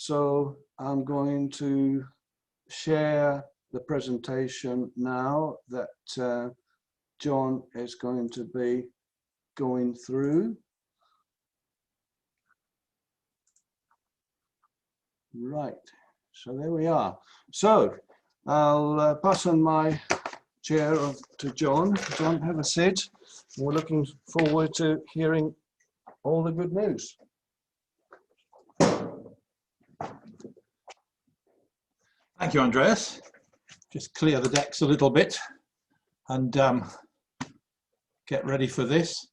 So I'm going to share the presentation now that John is going to be going through. Right, so there we are. So I'll pass on my chair to John. John, have a seat. We're looking forward to hearing all the good news. Thank you, Andreas. Just clear the decks a little bit and get ready for this.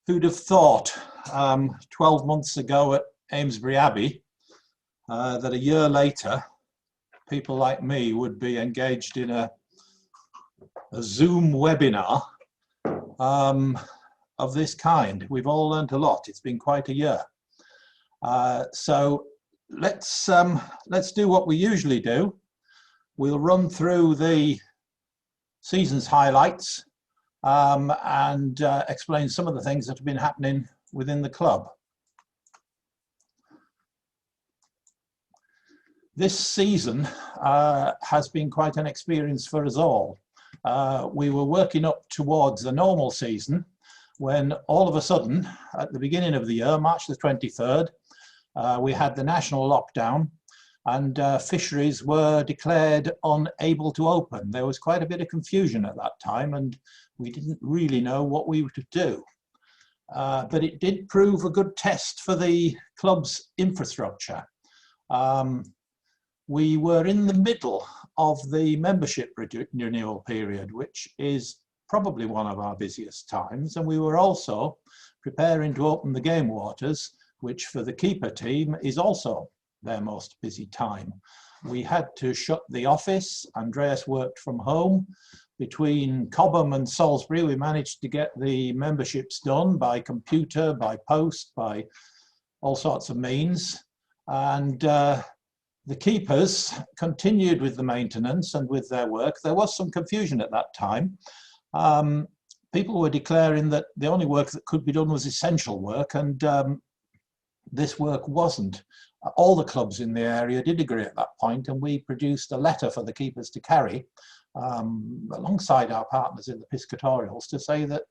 Who'd have thought 12 months ago at Amesbury Abbey that a year later people like me would be engaged in a Zoom webinar of this kind. We've all learned a lot. It's been quite a year. So let's do what we usually do. We'll run through the season's highlights and explain some of the things that have been happening within the club. This season has been quite an experience for us all. We were working up towards the normal season when all of a sudden, at the beginning of the year, March the 23rd, we had the national lockdown and fisheries were declared unable to open. There was quite a bit of confusion at that time and we didn't really know what we were to do. But it did prove a good test for the club's infrastructure. We were in the middle of the membership renewal period, which is probably one of our busiest times. And we were also preparing to open the game waters, which for the keeper team is also their most busy time. We had to shut the office. Andreas worked from home. Between Cobham and Salisbury, we managed to get the memberships done by computer, by post, by all sorts of means. And the keepers continued with the maintenance and with their work. There was some confusion at that time. People were declaring that the only work that could be done was essential work, and this work wasn't. All the clubs in the area did agree at that point, and we produced a letter for the keepers to carry alongside our partners in the piscatorials to say that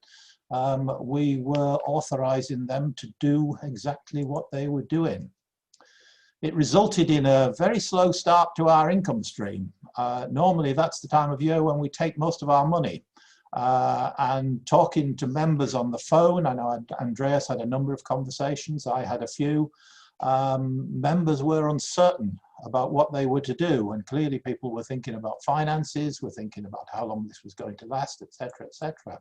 we were authorising them to do exactly what they were doing. It resulted in a very slow start to our income stream. Normally that's the time of year when we take most of our money. And talking to members on the phone, I know Andreas had a number of conversations, I had a few, members were uncertain about what they were to do, and clearly people were thinking about finances, were thinking about how long this was going to last, etc., etc.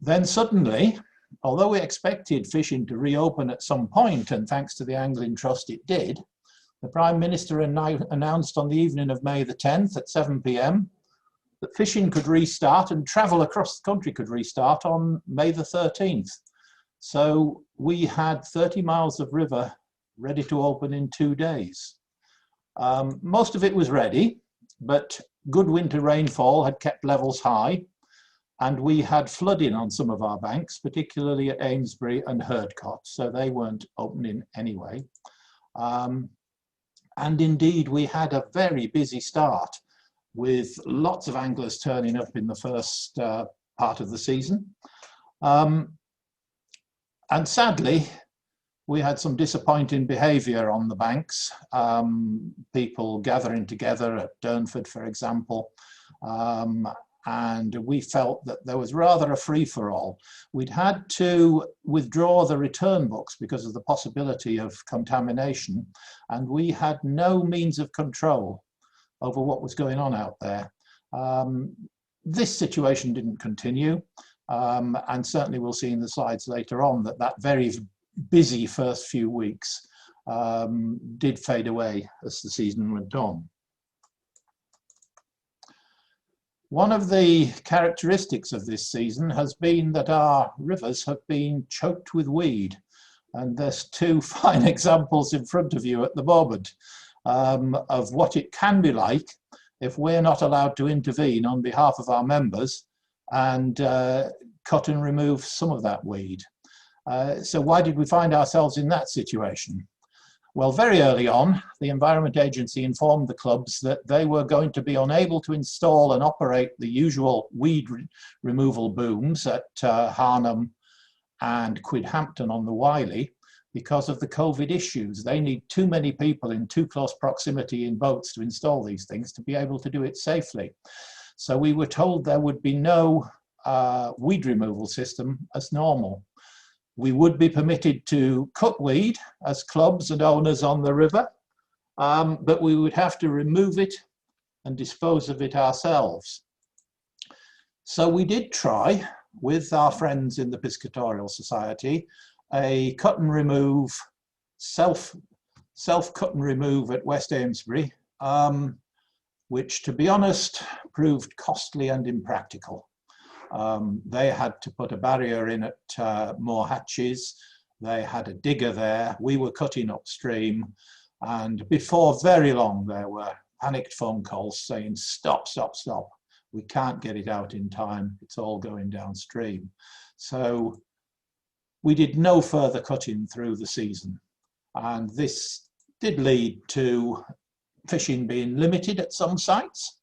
Then suddenly, although we expected fishing to reopen at some point, and thanks to the Angling Trust it did, the Prime Minister announced on the evening of May the 10th at 7 p.m. that fishing could restart and travel across the country could restart on May the 13th. So we had 30 miles of river ready to open in 2 days. Most of it was ready, but good winter rainfall had kept levels high, and we had flooding on some of our banks, particularly at Amesbury and Herdcott, so they weren't opening anyway. And indeed, we had a very busy start with lots of anglers turning up in the first part of the season. And sadly, we had some disappointing behaviour on the banks, people gathering together at Durnford, for example, and we felt that there was rather a free-for-all. We'd had to withdraw the return books because of the possibility of contamination, and we had no means of control over what was going on out there. This situation didn't continue, and certainly we'll see in the slides later on that that very busy first few weeks did fade away as the season went on. One of the characteristics of this season has been that our rivers have been choked with weed, and there's two fine examples in front of you at the moment of what it can be like if we're not allowed to intervene on behalf of our members and cut and remove some of that weed. So why did we find ourselves in that situation? Well, very early on, the Environment Agency informed the clubs that they were going to be unable to install and operate the usual weed removal booms at Harnham and Quidhampton on the Wylye because of the COVID issues. They need too many people in too close proximity in boats to install these things to be able to do it safely. So we were told there would be no weed removal system as normal. We would be permitted to cut weed as clubs and owners on the river, but we would have to remove it and dispose of it ourselves. So we did try, with our friends in the Piscatorial Society, a cut and remove, self cut and remove at West Amesbury, which, to be honest, proved costly and impractical. They had to put a barrier in at Moor Hatches. They had a digger there. We were cutting upstream. And before very long, there were panicked phone calls saying, stop, stop, stop. We can't get it out in time. It's all going downstream. So we did no further cutting through the season. And this did lead to fishing being limited at some sites.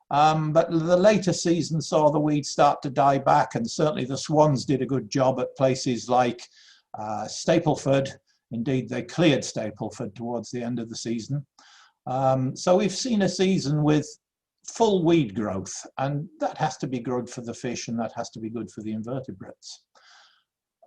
But the later season saw the weeds start to die back, and certainly the swans did a good job at places like Stapleford. Indeed, they cleared Stapleford towards the end of the season. So we've seen a season with full weed growth, and that has to be good for the fish, and that has to be good for the invertebrates.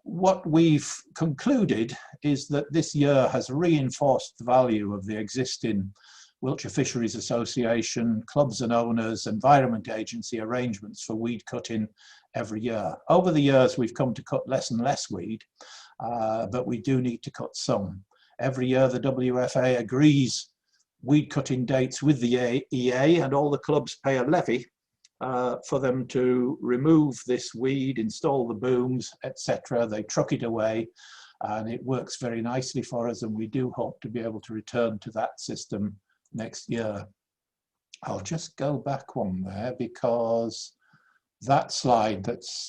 What we've concluded is that this year has reinforced the value of the existing Wiltshire Fisheries Association, clubs and owners, Environment Agency arrangements for weed cutting every year. Over the years, we've come to cut less and less weed, but we do need to cut some. Every year, the WFA agrees weed cutting dates with the EA, and all the clubs pay a levy for them to remove this weed, install the booms, etc. They truck it away, and it works very nicely for us, and we do hope to be able to return to that system next year. I'll just go back one there, because that slide that's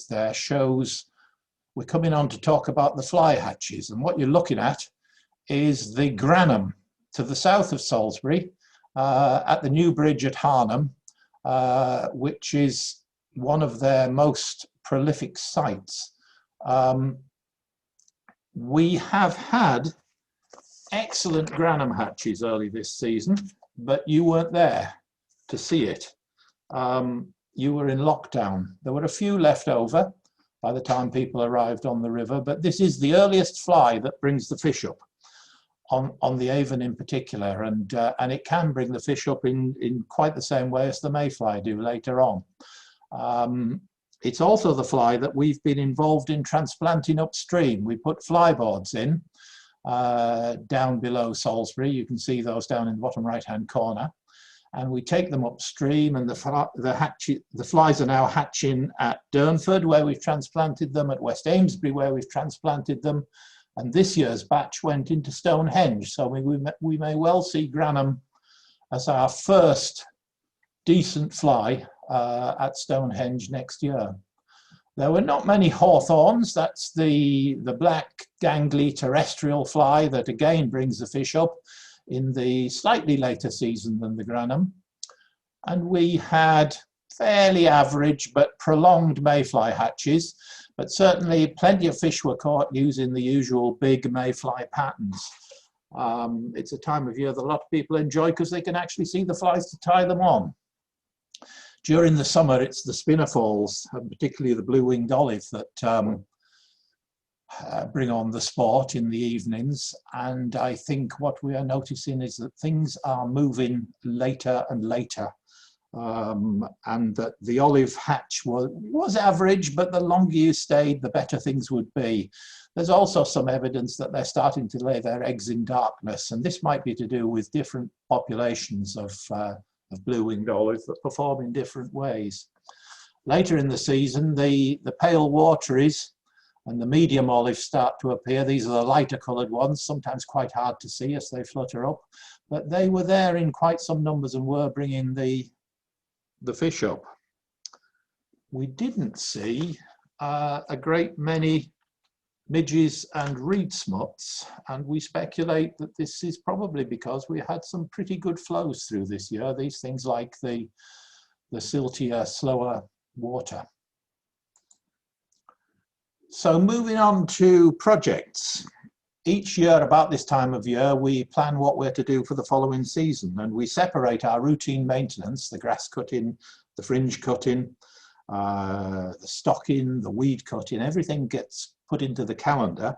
there shows we're coming on to talk about the fly hatches, and what you're looking at is the Granham to the south of Salisbury at the new bridge at Harnham, which is one of their most prolific sites. We have had excellent Granham hatches early this season, but you weren't there to see it. You were in lockdown. There were a few left over by the time people arrived on the river, but this is the earliest fly that brings the fish up on the Avon in particular, and it can bring the fish up in quite the same way as the mayfly do later on. It's also the fly that we've been involved in transplanting upstream. We put flyboards in down below Salisbury. You can see those down in the bottom right-hand corner. And we take them upstream, and the flies are now hatching at Durnford, where we've transplanted them, at West Amesbury, where we've transplanted them. And this year's batch went into Stonehenge. So we may well see Granham as our first decent fly at Stonehenge next year. There were not many hawthorns. That's the black gangly terrestrial fly that again brings the fish up in the slightly later season than the Granham. And we had fairly average but prolonged mayfly hatches, but certainly plenty of fish were caught using the usual big mayfly patterns. It's a time of year that a lot of people enjoy because they can actually see the flies to tie them on. During the summer, it's the spinnerfalls, and particularly the blue-winged olive, that bring on the sport in the evenings. And I think what we are noticing is that things are moving later and later, and that the olive hatch was average, but the longer you stayed, the better things would be. There's also some evidence that they're starting to lay their eggs in darkness, and this might be to do with different populations of blue-winged olive that perform in different ways. Later in the season, the pale wateries and the medium olives start to appear. These are the lighter coloured ones, sometimes quite hard to see as they flutter up, but they were there in quite some numbers and were bringing the fish up. We didn't see a great many midges and reed smuts, and we speculate that this is probably because we had some pretty good flows through this year. These things like the siltier, slower water. So moving on to projects. Each year about this time of year, we plan what we're to do for the following season, and we separate our routine maintenance, the grass cutting, the fringe cutting, the stocking, the weed cutting, everything gets put into the calendar,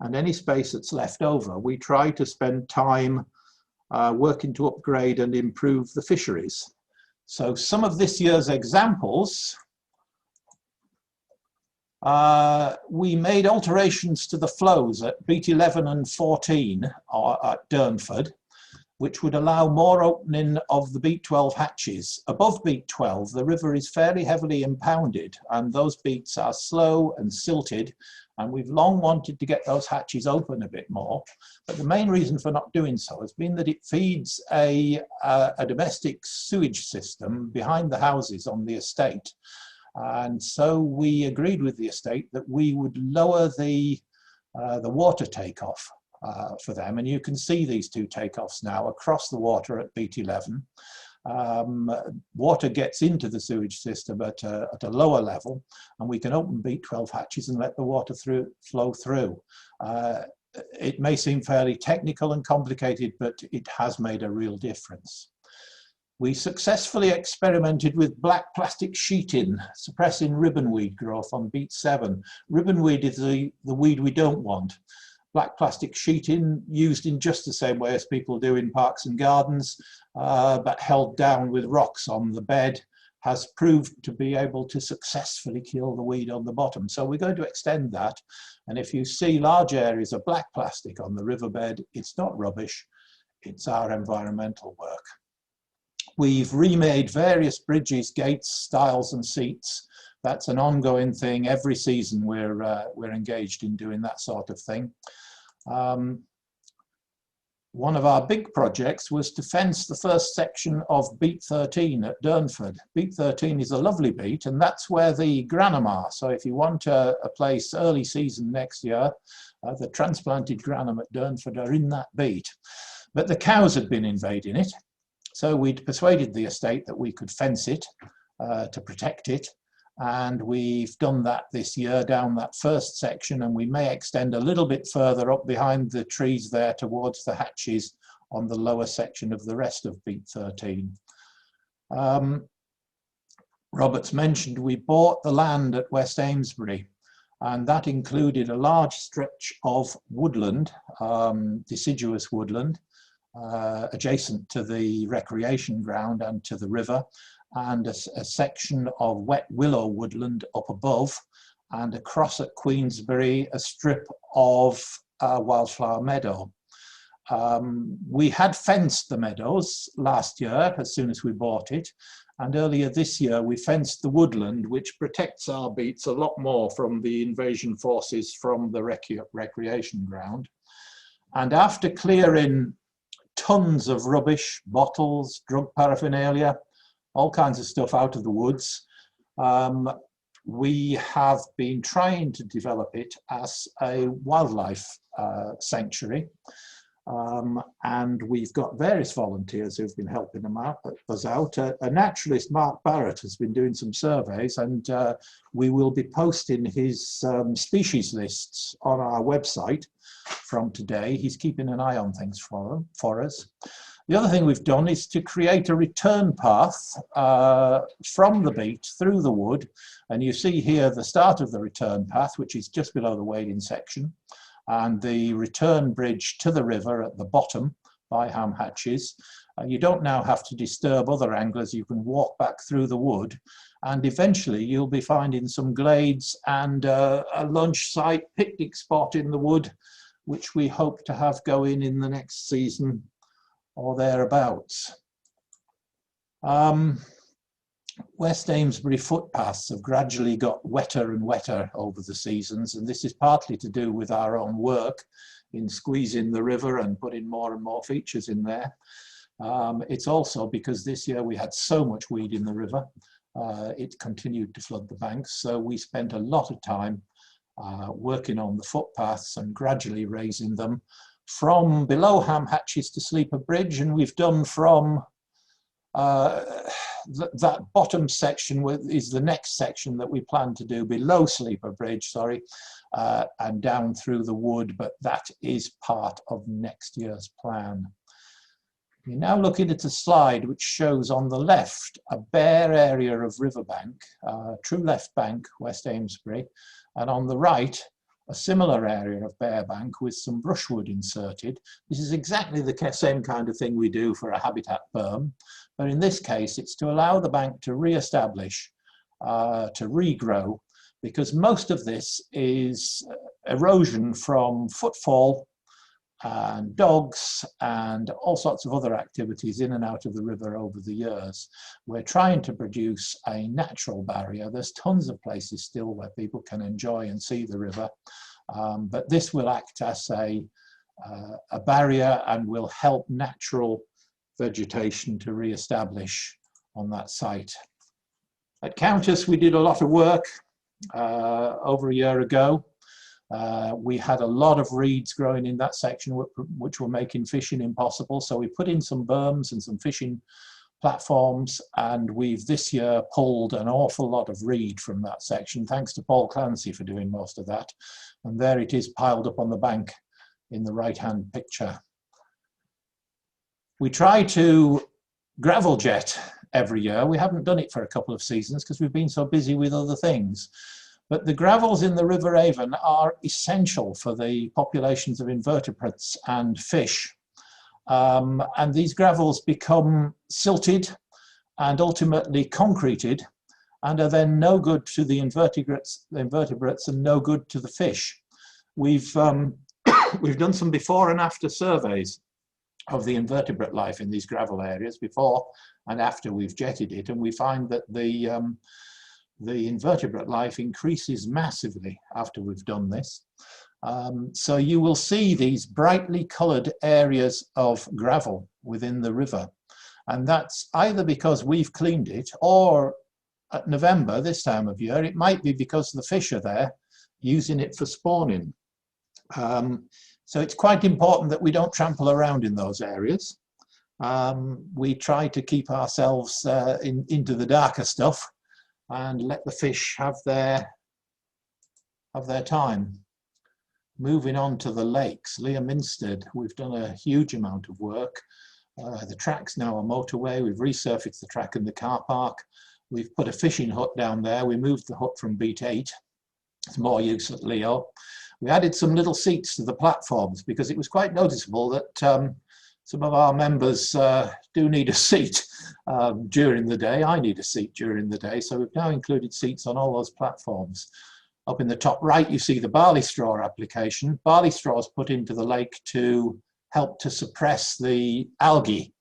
and any space that's left over, we try to spend time working to upgrade and improve the fisheries. So some of this year's examples, we made alterations to the flows at beat 11 and 14 at Durnford, which would allow more opening of the beat 12 hatches. Above beat 12, the river is fairly heavily impounded, and those beats are slow and silted, and we've long wanted to get those hatches open a bit more. But the main reason for not doing so has been that it feeds a domestic sewage system behind the houses on the estate. And so we agreed with the estate that we would lower the water takeoff for them, and you can see these two takeoffs now across the water at beat 11. Water gets into the sewage system at a lower level, and we can open beat 12 hatches and let the water flow through. It may seem fairly technical and complicated, but it has made a real difference. We successfully experimented with black plastic sheeting, suppressing ribbonweed growth on beat 7. Ribbonweed is the weed we don't want. Black plastic sheeting, used in just the same way as people do in parks and gardens, but held down with rocks on the bed, has proved to be able to successfully kill the weed on the bottom. So we're going to extend that. And if you see large areas of black plastic on the riverbed, it's not rubbish, it's our environmental work. We've remade various bridges, gates, stiles and seats. That's an ongoing thing. Every season we're engaged in doing that sort of thing. One of our big projects was to fence the first section of beat 13 at Durnford. Beat 13 is a lovely beat, and that's where the granum are. So if you want a place early season next year, the transplanted granum at Durnford are in that beat. But the cows had been invading it. So we'd persuaded the estate that we could fence it to protect it, and we've done that this year down that first section, and we may extend a little bit further up behind the trees there towards the hatches on the lower section of the rest of beat 13. Robert's mentioned we bought the land at West Amesbury, and that included a large stretch of woodland, deciduous woodland, adjacent to the recreation ground and to the river, and a section of wet willow woodland up above, and across at Queensbury a strip of wildflower meadow. We had fenced the meadows last year as soon as we bought it, and earlier this year we fenced the woodland, which protects our beats a lot more from the invasion forces from the recreation ground. And after clearing tons of rubbish, bottles, drug paraphernalia, all kinds of stuff out of the woods, we have been trying to develop it as a wildlife sanctuary. And we've got various volunteers who've been helping us out. A naturalist, Mark Barrett, has been doing some surveys, and we will be posting his species lists on our website from today. He's keeping an eye on things for us. The other thing we've done is to create a return path from the beat through the wood, and you see here the start of the return path, which is just below the wading section, and the return bridge to the river at the bottom by Ham Hatches. You don't now have to disturb other anglers. You can walk back through the wood, and eventually you'll be finding some glades and a lunch site, picnic spot in the wood, which we hope to have going in the next season or thereabouts. West Amesbury footpaths have gradually got wetter and wetter over the seasons, and this is partly to do with our own work in squeezing the river and putting more and more features in there. It's also because this year we had so much weed in the river, it continued to flood the banks, so we spent a lot of time working on the footpaths and gradually raising them from below Ham Hatches to Sleeper Bridge, and we've done from that bottom section is the next section that we plan to do below Sleeper Bridge, sorry, and down through the wood, but that is part of next year's plan. You're now looking at a slide which shows on the left a bare area of riverbank, true left bank, West Amesbury, and on the right a similar area of bare bank with some brushwood inserted. This is exactly the same kind of thing we do for a habitat berm, but in this case it's to allow the bank to re-establish, to regrow, because most of this is erosion from footfall and dogs and all sorts of other activities in and out of the river over the years. We're trying to produce a natural barrier. There's tons of places still where people can enjoy and see the river, but this will act as a barrier and will help natural vegetation to re-establish on that site. At Countess we did a lot of work over a year ago. We had a lot of reeds growing in that section which were making fishing impossible, so we put in some berms and some fishing platforms, and we've this year pulled an awful lot of reed from that section, thanks to Paul Clancy for doing most of that, and there it is piled up on the bank in the right hand picture. We try to gravel jet every year. We haven't done it for a couple of seasons because we've been so busy with other things. But the gravels in the River Avon are essential for the populations of invertebrates and fish. And these gravels become silted and ultimately concreted and are then no good to the invertebrates and no good to the fish. We've done some before and after surveys of the invertebrate life in these gravel areas before and after we've jetted it, and we find that the invertebrate life increases massively after we've done this. So you will see these brightly coloured areas of gravel within the river, and that's either because we've cleaned it, or at November, this time of year, it might be because the fish are there using it for spawning. So it's quite important that we don't trample around in those areas. We try to keep ourselves into the darker stuff and let the fish have their time. Moving on to the lakes, Leominstead, we've done a huge amount of work. The track's now a motorway. We've resurfaced the track in the car park. We've put a fishing hut down there. We moved the hut from Beat 8. It's more use at Leo. We added some little seats to the platforms because it was quite noticeable that some of our members do need a seat during the day. I need a seat during the day, so we've now included seats on all those platforms. Up in the top right, you see the barley straw application. Barley straw is put into the lake to help to suppress the algae,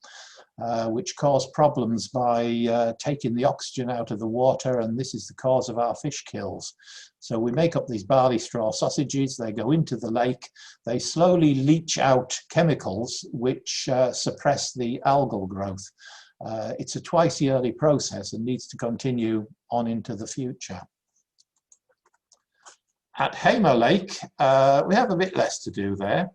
which cause problems by taking the oxygen out of the water, and this is the cause of our fish kills. So we make up these barley straw sausages, they go into the lake, they slowly leach out chemicals which suppress the algal growth. It's a twice yearly process and needs to continue on into the future. At Hamer Lake, we have a bit less to do there,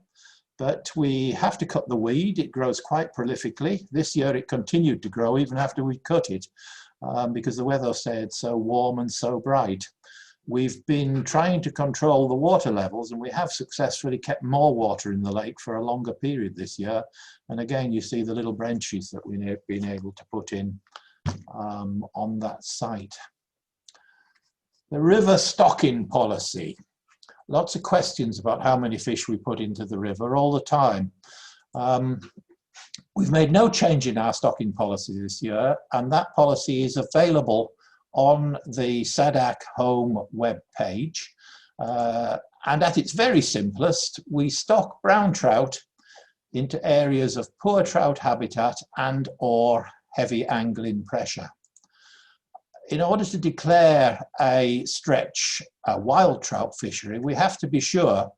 but we have to cut the weed. It grows quite prolifically. This year it continued to grow even after we cut it because the weather stayed so warm and so bright. We've been trying to control the water levels, and we have successfully kept more water in the lake for a longer period this year. And again, you see the little branches that we've been able to put in on that site. The river stocking policy. Lots of questions about how many fish we put into the river all the time. We've made no change in our stocking policy this year, and that policy is available on the SADC home web page. And at its very simplest, we stock brown trout into areas of poor trout habitat and or heavy angling pressure. In order to declare a stretch, a wild trout fishery, we have to be sure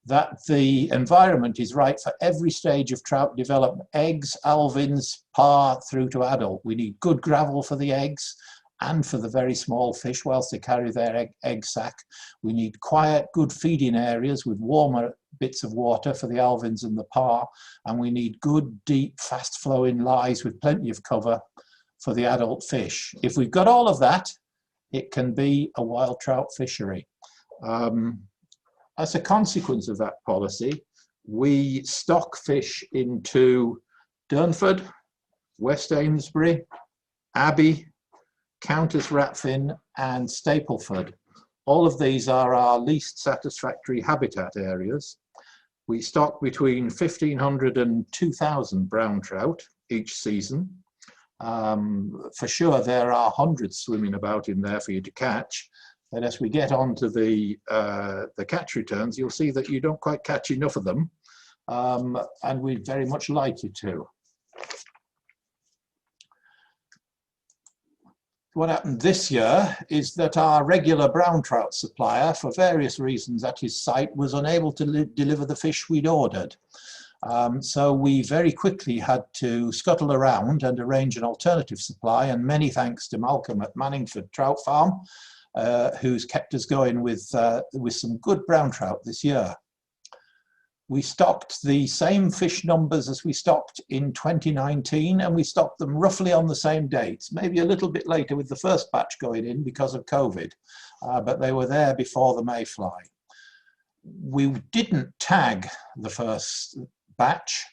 that the environment is right for every stage of trout development: eggs, alvins, par through to adult. We need good gravel for the eggs, and for the very small fish whilst they carry their egg sac. We need quiet, good feeding areas with warmer bits of water for the alvins and the parr, and we need good, deep, fast-flowing lies with plenty of cover for the adult fish. If we've got all of that, it can be a wild trout fishery. As a consequence of that policy, we stock fish into Durnford, West Amesbury, Abbey, Countess Ratfin and Stapleford. All of these are our least satisfactory habitat areas. We stock between 1,500 and 2,000 brown trout each season. For sure there are hundreds swimming about in there for you to catch, but as we get on to the catch returns, you'll see that you don't quite catch enough of them, and we'd very much like you to. What happened this year is that our regular brown trout supplier, for various reasons at his site, was unable to deliver the fish we'd ordered. So we very quickly had to scuttle around and arrange an alternative supply, and many thanks to Malcolm at Manningford Trout Farm, who's kept us going with some good brown trout this year. We stocked the same fish numbers as we stocked in 2019, and we stocked them roughly on the same dates, maybe a little bit later with the first batch going in because of COVID, but they were there before the mayfly. We didn't tag the first batch.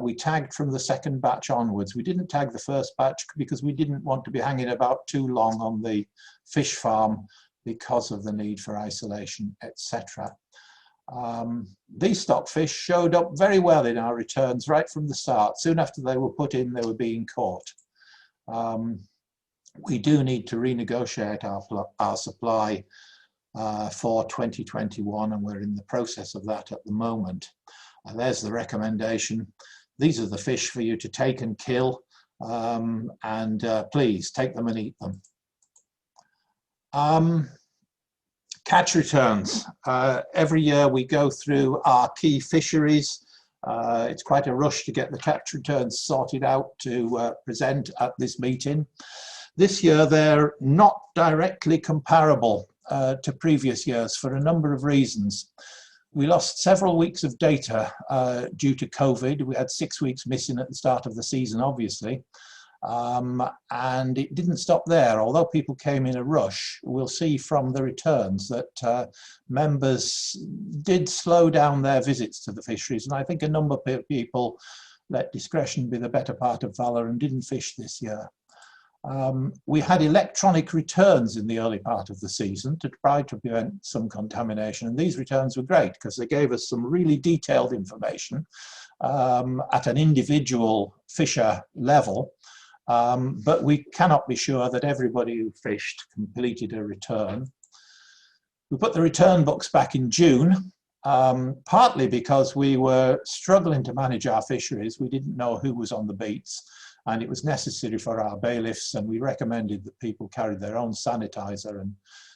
We tagged from the second batch onwards. We didn't tag the first batch because we didn't want to be hanging about too long on the fish farm because of the need for isolation, etc. These stock fish showed up very well in our returns right from the start. Soon after they were put in, they were being caught. We do need to renegotiate our supply for 2021, and we're in the process of that at the moment. There's the recommendation. These are the fish for you to take and kill, and please take them and eat them. Catch returns. Every year we go through our key fisheries. It's quite a rush to get the catch returns sorted out to present at this meeting. This year they're not directly comparable to previous years for a number of reasons. We lost several weeks of data due to COVID. We had 6 weeks missing at the start of the season, obviously. And it didn't stop there. Although people came in a rush, we'll see from the returns that members did slow down their visits to the fisheries, and I think a number of people let discretion be the better part of valour and didn't fish this year. We had electronic returns in the early part of the season to try to prevent some contamination, and these returns were great because they gave us some really detailed information at an individual fisher level. But we cannot be sure that everybody who fished completed a return. We put the return books back in June, partly because we were struggling to manage our fisheries. We didn't know who was on the beats, and it was necessary for our bailiffs, and we recommended that people carry their own sanitizer and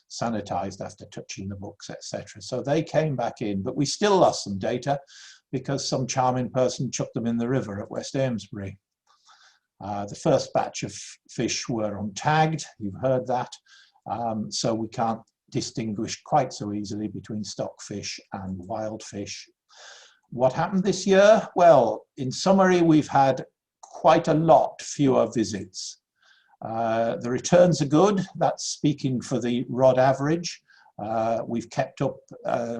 sanitized after touching the books, etc. So they came back in, but we still lost some data because some charming person chucked them in the river at West Amesbury. The first batch of fish were untagged, you've heard that, so we can't distinguish quite so easily between stock fish and wild fish. What happened this year? Well, in summary, we've had quite a lot fewer visits. The returns are good, that's speaking for the rod average. We've kept up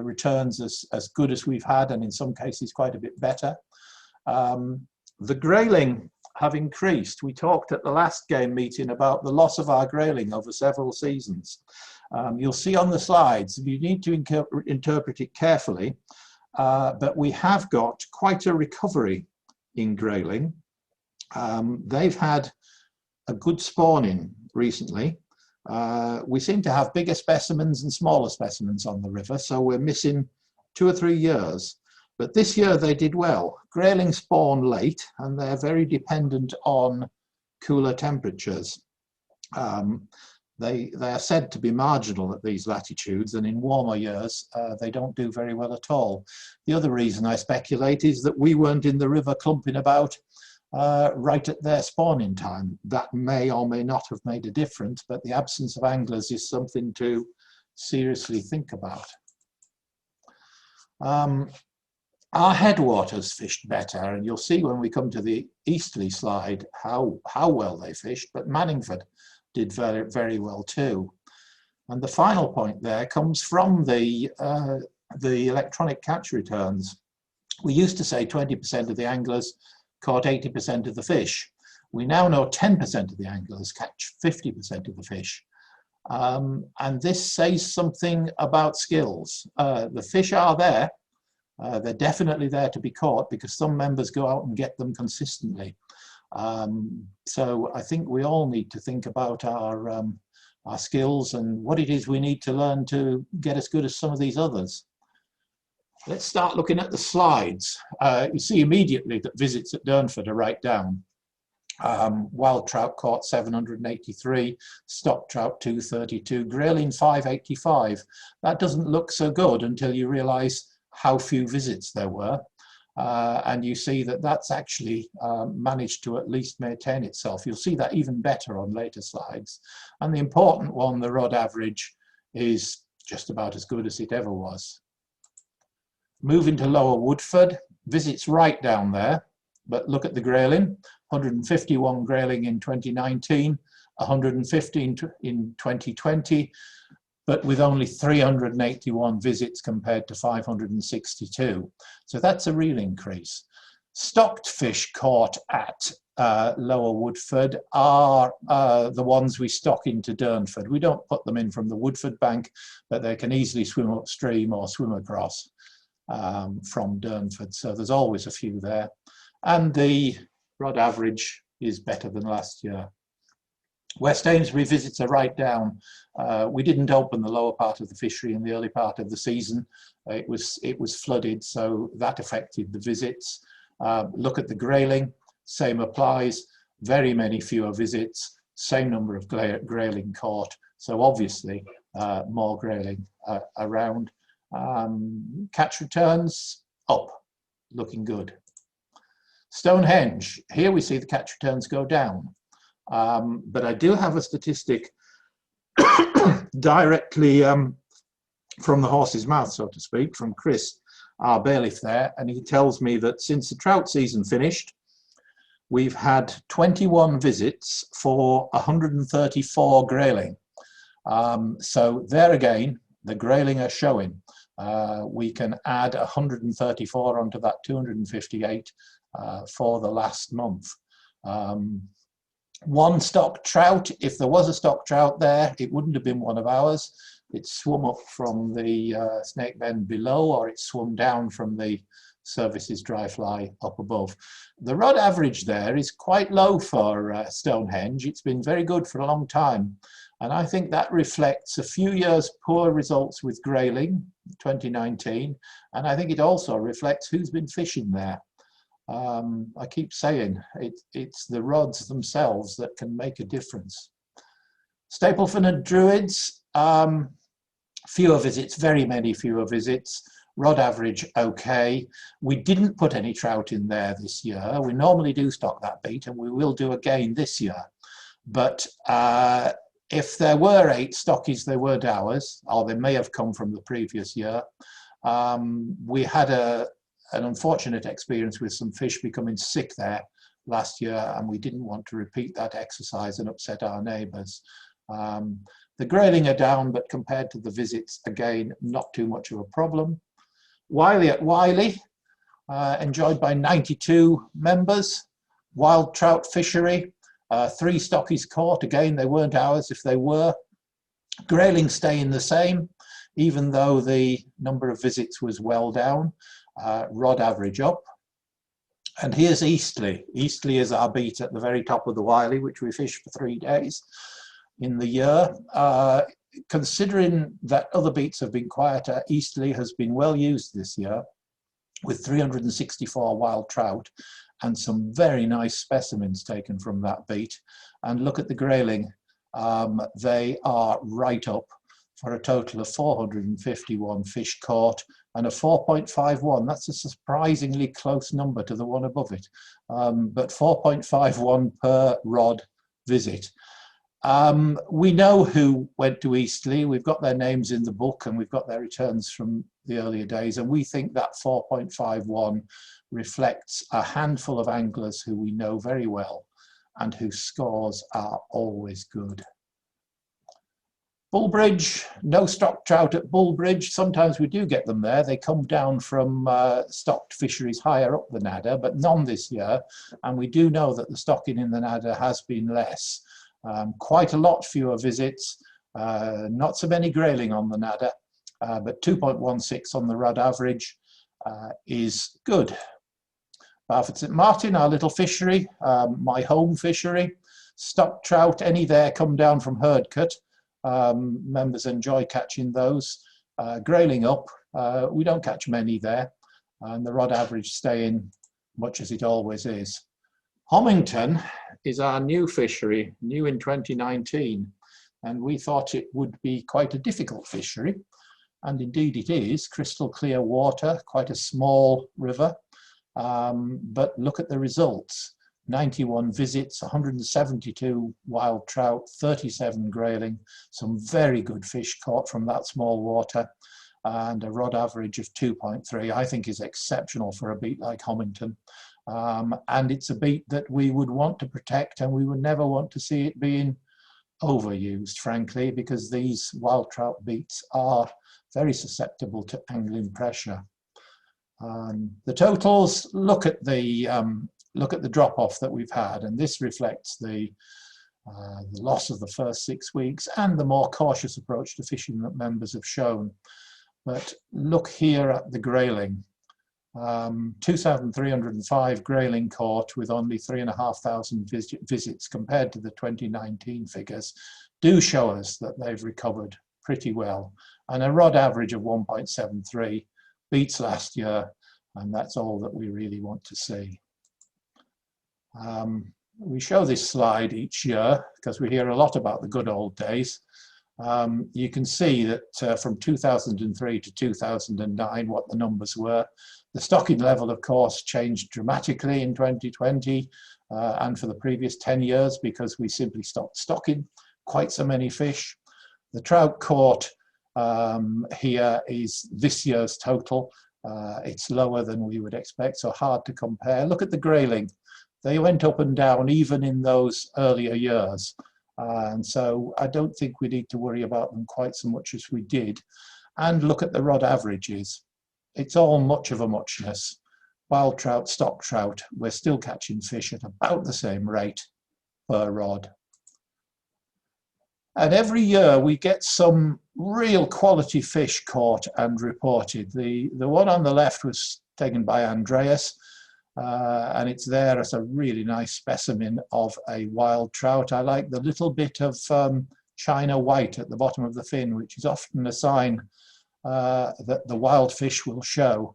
returns as good as we've had, and in some cases quite a bit better. The grayling have increased. We talked at the last game meeting about the loss of our grayling over several seasons. You'll see on the slides, you need to interpret it carefully, but we have got quite a recovery in grayling. They've had a good spawning recently. We seem to have bigger specimens and smaller specimens on the river, so we're missing 2 or 3 years. But this year they did well. Grayling spawn late, and they're very dependent on cooler temperatures. They are said to be marginal at these latitudes, and in warmer years they don't do very well at all. The other reason I speculate is that we weren't in the river clumping about right at their spawning time. That may or may not have made a difference, but the absence of anglers is something to seriously think about. Our headwaters fished better, and you'll see when we come to the easterly slide how well they fished, but Manningford did very, very well too. And the final point there comes from the electronic catch returns. We used to say 20% of the anglers caught 80% of the fish. We now know 10% of the anglers catch 50% of the fish. And this says something about skills. The fish are there. They're definitely there to be caught because some members go out and get them consistently. So I think we all need to think about our skills and what it is we need to learn to get as good as some of these others. Let's start looking at the slides. You see immediately that visits at Durnford are right down. Wild trout caught 783, stock trout 232, grayling 585. That doesn't look so good until you realise how few visits there were. And you see that that's actually managed to at least maintain itself. You'll see that even better on later slides. And the important one, the rod average, is just about as good as it ever was. Moving to Lower Woodford, visits right down there, but look at the grayling, 151 grayling in 2019, 115 in 2020, but with only 381 visits compared to 562. So that's a real increase. Stocked fish caught at Lower Woodford are the ones we stock into Durnford. We don't put them in from the Woodford bank, but they can easily swim upstream or swim across from Durnford. So there's always a few there. And the rod average is better than last year. West Amesbury visits are right down. We didn't open the lower part of the fishery in the early part of the season. It was flooded, so that affected the visits. Look at the grayling, same applies. Very many fewer visits, same number of grayling caught. So obviously more grayling around. Catch returns up, looking good. Stonehenge, here we see the catch returns go down. But I do have a statistic directly from the horse's mouth, so to speak, from Chris, our bailiff there, and he tells me that since the trout season finished, we've had 21 visits for 134 grayling. So there again, the grayling are showing. We can add 134 onto that 258 for the last month. One stock trout, if there was a stock trout there, it wouldn't have been one of ours. It swum up from the snake bend below, or it swum down from the services dry fly up above. The rod average there is quite low for Stonehenge. It's been very good for a long time. And I think that reflects a few years poor results with grayling, 2019. And I think it also reflects who's been fishing there. I keep saying it's the rods themselves that can make a difference. Stapleford and Druids, fewer visits, very many fewer visits. Rod average okay. We didn't put any trout in there this year. We normally do stock that beat, and we will do again this year. But if there were 8 stockies, they were dowers, or they may have come from the previous year. We had an unfortunate experience with some fish becoming sick there last year, and we didn't want to repeat that exercise and upset our neighbours. The grayling are down, but compared to the visits, again, not too much of a problem. Wiley at Wiley, enjoyed by 92 members. Wild trout fishery, 3 stockies caught. Again, they weren't ours if they were. Grayling staying the same, even though the number of visits was well down. Rod average up. And here's Eastleigh. Eastleigh is our beat at the very top of the Wiley, which we fished for 3 days in the year. Considering that other beats have been quieter, Eastleigh has been well used this year with 364 wild trout and some very nice specimens taken from that beat. And look at the grayling. They are right up for a total of 451 fish caught and a 4.51. That's a surprisingly close number to the one above it, but 4.51 per rod visit. We know who went to Eastleigh. We've got their names in the book and we've got their returns from the earlier days, and we think that 4.51 reflects a handful of anglers who we know very well and whose scores are always good. Bullbridge, no stock trout at Bullbridge. Sometimes we do get them there. They come down from stocked fisheries higher up the Nadder, but none this year. And we do know that the stocking in the Nadder has been less. Quite a lot fewer visits, not so many grayling on the Nadder, but 2.16 on the rod average is good. Barford St Martin, our little fishery, my home fishery, stock trout, any there come down from Herdcut. Members enjoy catching those. Grayling up, we don't catch many there, and the rod average staying much as it always is. Homington is our new fishery, new in 2019, and we thought it would be quite a difficult fishery, and indeed it is. Crystal clear water, quite a small river, but look at the results. 91 visits, 172 wild trout, 37 grayling, some very good fish caught from that small water, and a rod average of 2.3, I think is exceptional for a beat like Homington. And it's a beat that we would want to protect, and we would never want to see it being overused, frankly, because these wild trout beats are very susceptible to angling pressure. The totals, look at the drop-off that we've had, and this reflects the loss of the first 6 weeks and the more cautious approach to fishing that members have shown. But look here at the grayling. 2,305 grayling caught with only 3,500 visits compared to the 2019 figures do show us that they've recovered pretty well. And a rod average of 1.73 beats last year, and that's all that we really want to see. We show this slide each year because we hear a lot about the good old days. You can see that from 2003 to 2009 what the numbers were. The stocking level, of course, changed dramatically in 2020 and for the previous 10 years because we simply stopped stocking quite so many fish. The trout caught here is this year's total. It's lower than we would expect, so hard to compare. Look at the grayling. They went up and down even in those earlier years. And so I don't think we need to worry about them quite so much as we did. And look at the rod averages. It's all much of a muchness. Wild trout, stock trout, we're still catching fish at about the same rate per rod. And every year we get some real quality fish caught and reported. The one on the left was taken by Andreas. And it's there as a really nice specimen of a wild trout. I like the little bit of China white at the bottom of the fin, which is often a sign that the wild fish will show.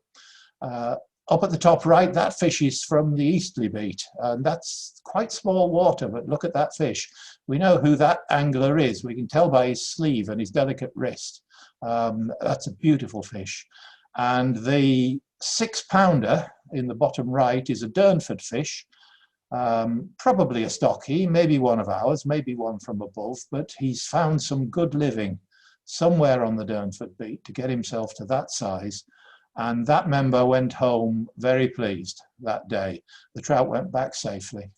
Up at the top right, that fish is from the Eastleigh beat, and that's quite small water, but look at that fish. We know who that angler is. We can tell by his sleeve and his delicate wrist. That's a beautiful fish. And the 6-pounder in the bottom right is a Durnford fish, probably a stocky, maybe one of ours, maybe one from above, but he's found some good living somewhere on the Durnford beat to get himself to that size. And that member went home very pleased that day. The trout went back safely.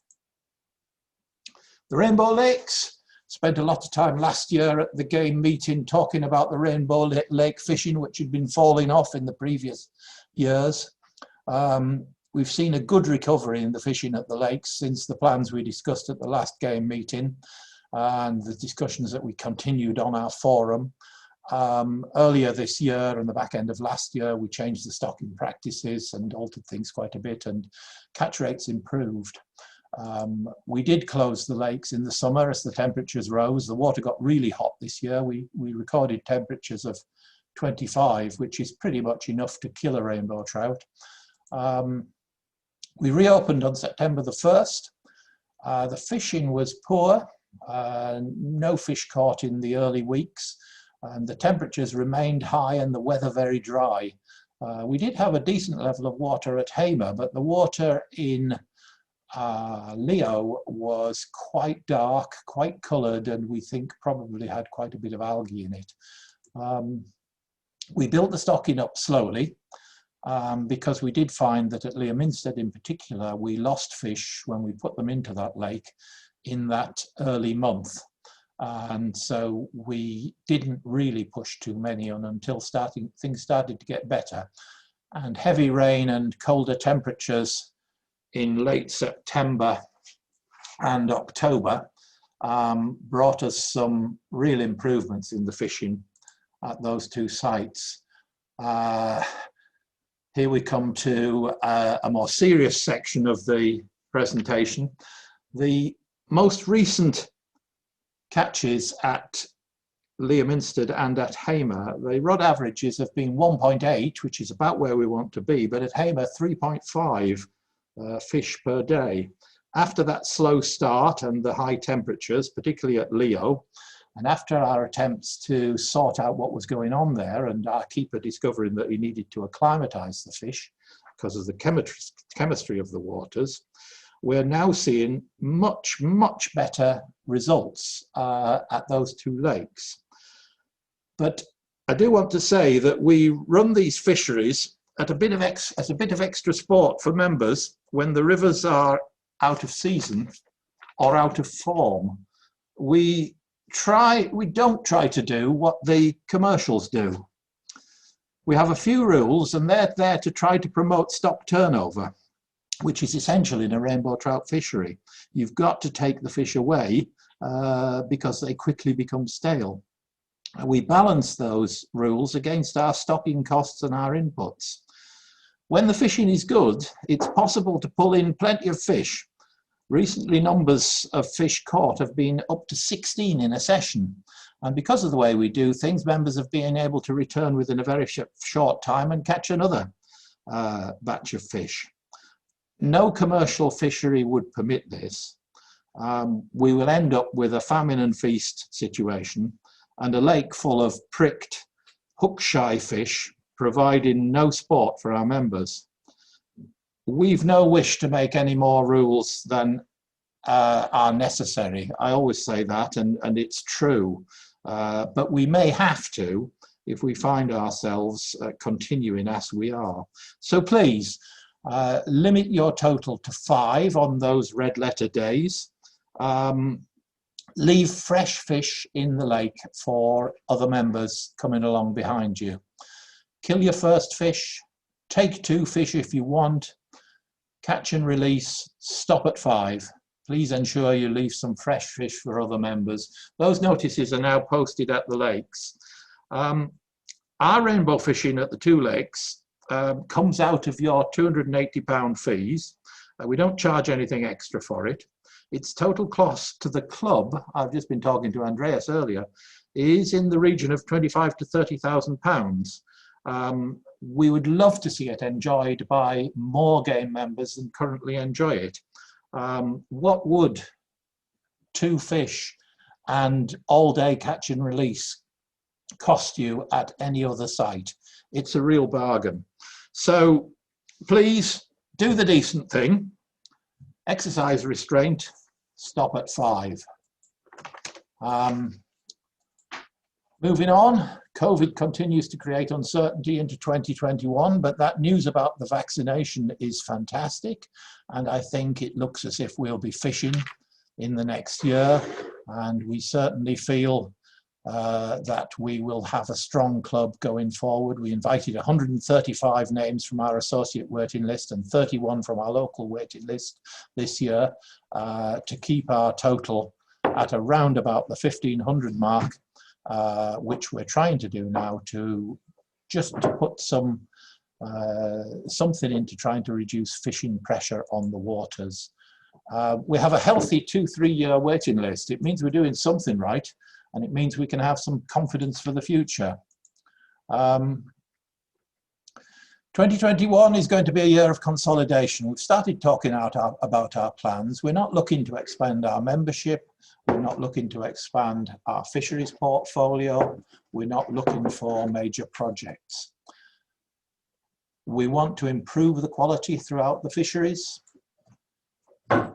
The Rainbow Lakes, spent a lot of time last year at the game meeting talking about the Rainbow Lake fishing, which had been falling off in the previous years. We've seen a good recovery in the fishing at the lakes since the plans we discussed at the last game meeting and the discussions that we continued on our forum. Earlier this year and the back end of last year, we changed the stocking practices and altered things quite a bit, and catch rates improved. We did close the lakes in the summer as the temperatures rose. The water got really hot this year. We recorded temperatures of 25, which is pretty much enough to kill a rainbow trout. We reopened on September the 1st. The fishing was poor, no fish caught in the early weeks. and the temperatures remained high and the weather very dry. We did have a decent level of water at Hamer, but the water in Leo was quite dark, quite coloured, and we think probably had quite a bit of algae in it. We built the stocking up slowly because we did find that at Leominstead in particular, we lost fish when we put them into that lake in that early month. And so we didn't really push too many on until things started to get better. And heavy rain and colder temperatures in late September and October brought us some real improvements in the fishing at those two sites. Here we come to a more serious section of the presentation. The most recent catches at Leominstead and at Hamer, the rod averages have been 1.8, which is about where we want to be, but at Hamer 3.5 fish per day. After that slow start and the high temperatures, particularly at Leo, and after our attempts to sort out what was going on there, and our keeper discovering that he needed to acclimatize the fish because of the chemistry of the waters, we're now seeing much, much better results at those two lakes. But I do want to say that we run these fisheries as a bit of extra sport for members when the rivers are out of season or out of form. We don't try to do what the commercials do. We have a few rules, and they're there to try to promote stock turnover, which is essential in a rainbow trout fishery. You've got to take the fish away because they quickly become stale. We balance those rules against our stocking costs and our inputs. When the fishing is good, it's possible to pull in plenty of fish. Recently, numbers of fish caught have been up to 16 in a session. And because of the way we do things, members have been able to return within a very short time and catch another batch of fish. No commercial fishery would permit this. We will end up with a famine and feast situation and a lake full of pricked, hook-shy fish, providing no sport for our members. We've no wish to make any more rules than are necessary. I always say that, and it's true. But we may have to if we find ourselves continuing as we are. So please, limit your total to 5 on those red letter days. Leave fresh fish in the lake for other members coming along behind you. Kill your first fish, take 2 fish if you want, catch and release, stop at 5. Please ensure you leave some fresh fish for other members. Those notices are now posted at the lakes. Our rainbow fishing at the 2 lakes comes out of your £280 fees. We don't charge anything extra for it. Its total cost to the club, I've just been talking to Andreas earlier, is in the region of £25,000 to £30,000. We would love to see it enjoyed by more game members than currently enjoy it. What would 2 fish and all day catch and release cost you at any other site? It's a real bargain. So please do the decent thing, exercise restraint, stop at 5. Moving on, COVID continues to create uncertainty into 2021, but that news about the vaccination is fantastic. And I think it looks as if we'll be fishing in the next year. And we certainly feel that we will have a strong club going forward. We invited 135 names from our associate waiting list and 31 from our local waiting list this year to keep our total at around about the 1,500 mark. Which we're trying to do now to put some something into trying to reduce fishing pressure on the waters. We have a healthy 2-3 year waiting list. It means we're doing something right, and it means we can have some confidence for the future. 2021 is going to be a year of consolidation. We've started talking about our plans. We're not looking to expand our membership. We're not looking to expand our fisheries portfolio. We're not looking for major projects. We want to improve the quality throughout the fisheries.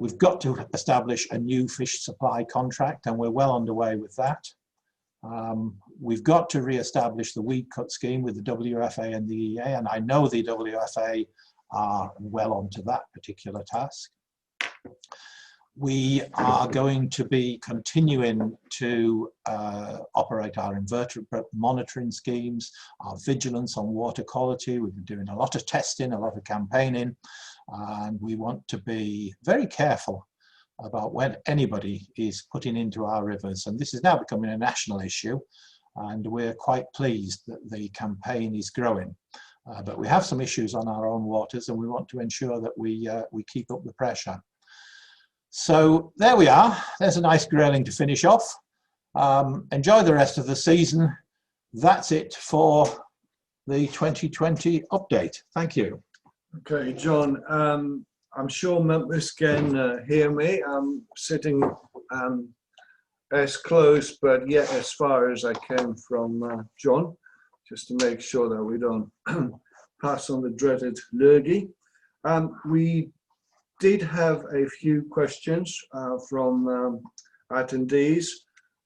We've got to establish a new fish supply contract, and we're well underway with that. We've got to re-establish the weed cut scheme with the WFA and the EA, and I know the WFA are well onto that particular task. We are going to be continuing to operate our invertebrate monitoring schemes, our vigilance on water quality. We've been doing a lot of testing, a lot of campaigning, and we want to be very careful about when anybody is putting into our rivers. And this is now becoming a national issue, and we're quite pleased that the campaign is growing. But we have some issues on our own waters, and we want to ensure that we keep up the pressure. So there we are. There's a nice grilling to finish off. Enjoy the rest of the season. That's it for the 2020 update. Thank you. Okay, John. I'm sure members can hear me. I'm sitting as close, but yet as far as I can from John, just to make sure that we don't pass on the dreaded lurgy. We did have a few questions from attendees,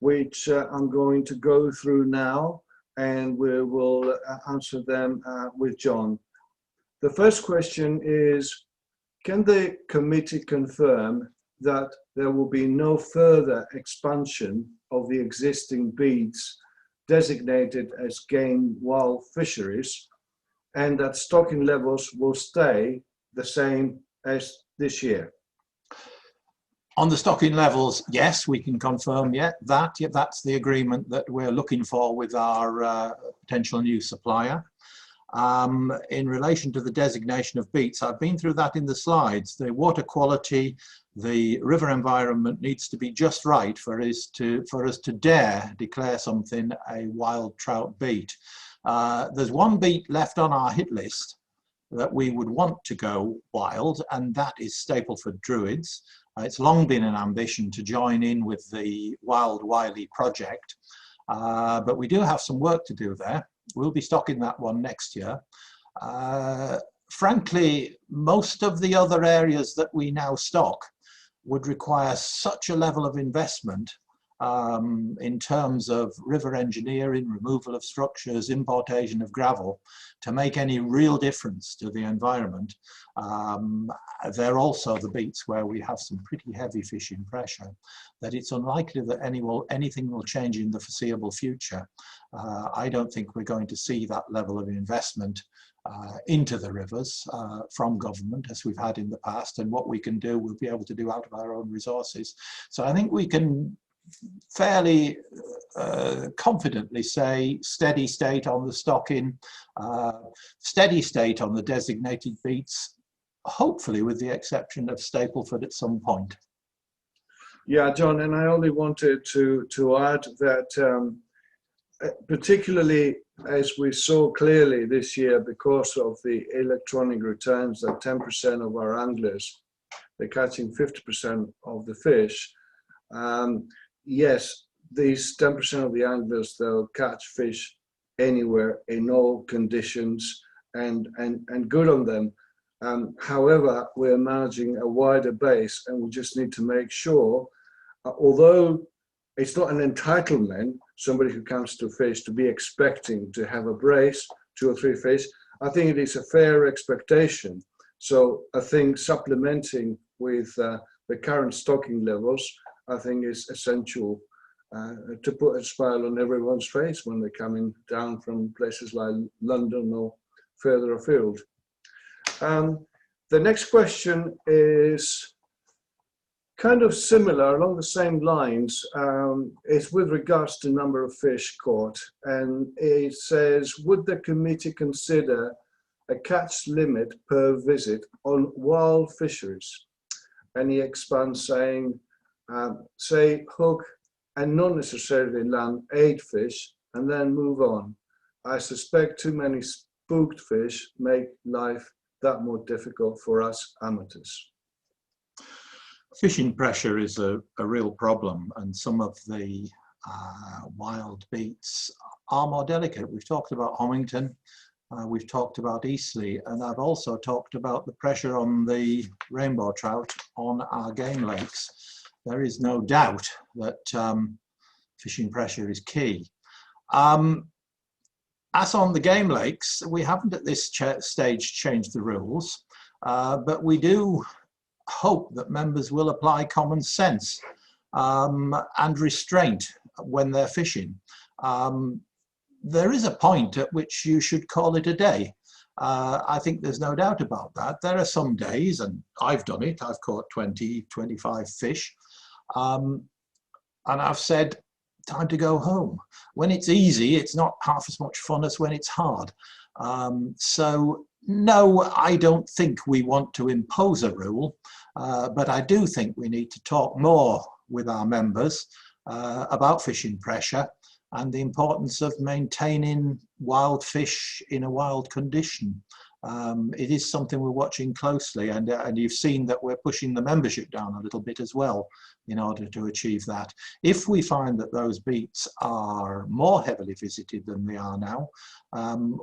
which I'm going to go through now, and we will answer them with John. The first question is, can the committee confirm that there will be no further expansion of the existing beats designated as game wild fisheries, and that stocking levels will stay the same as this year? On the stocking levels, yes, we can confirm that's the agreement that we're looking for with our potential new supplier. In relation to the designation of beats, I've been through that in the slides. The water quality, the river environment needs to be just right for us to dare declare something a wild trout beat. There's one beat left on our hit list that we would want to go wild, and that is Stapleford Druids. It's long been an ambition to join in with the Wild Wiley project, but we do have some work to do there. We'll be stocking that one next year. Frankly, most of the other areas that we now stock would require such a level of investment in terms of river engineering, removal of structures, importation of gravel, to make any real difference to the environment. They're also the beats where we have some pretty heavy fishing pressure, that it's unlikely that anything will change in the foreseeable future. I don't think we're going to see that level of investment into the rivers from government as we've had in the past, and what we can do we'll be able to do out of our own resources. So I think we can fairly confidently say steady state on the stocking, steady state on the designated beats, hopefully with the exception of Stapleford at some point. Yeah, John, and I only wanted to add that particularly as we saw clearly this year, because of the electronic returns, that 10% of our anglers, they're catching 50% of the fish. Yes, these 10% of the anglers, they'll catch fish anywhere in all conditions and good on them. However, we're managing a wider base, and we just need to make sure, although it's not an entitlement, somebody who comes to fish to be expecting to have a brace, 2 or 3 fish, I think it is a fair expectation. So I think supplementing with the current stocking levels, I think is essential to put a smile on everyone's face when they're coming down from places like London or further afield. The next question is kind of similar, along the same lines. It's with regards to number of fish caught, and it says, would the committee consider a catch limit per visit on wild fisheries? And he expands saying, say hook and not necessarily land 8 fish and then move on. I suspect too many spooked fish make life that more difficult for us amateurs. Fishing pressure is a real problem, and some of the wild beats are more delicate. We've talked about Homington, we've talked about Eastleigh, and I've also talked about the pressure on the rainbow trout on our game lakes. There is no doubt that fishing pressure is key. As on the game lakes, we haven't at this stage changed the rules, but we do hope that members will apply common sense and restraint when they're fishing. There is a point at which you should call it a day. I think there's no doubt about that. There are some days, and I've done it, I've caught 20, 25 fish, and I've said, time to go home. When it's easy, it's not half as much fun as when it's hard. So no, I don't think we want to impose a rule, but I do think we need to talk more with our members about fishing pressure and the importance of maintaining wild fish in a wild condition. It is something we're watching closely, and you've seen that we're pushing the membership down a little bit as well in order to achieve that. If we find that those beats are more heavily visited than they are now,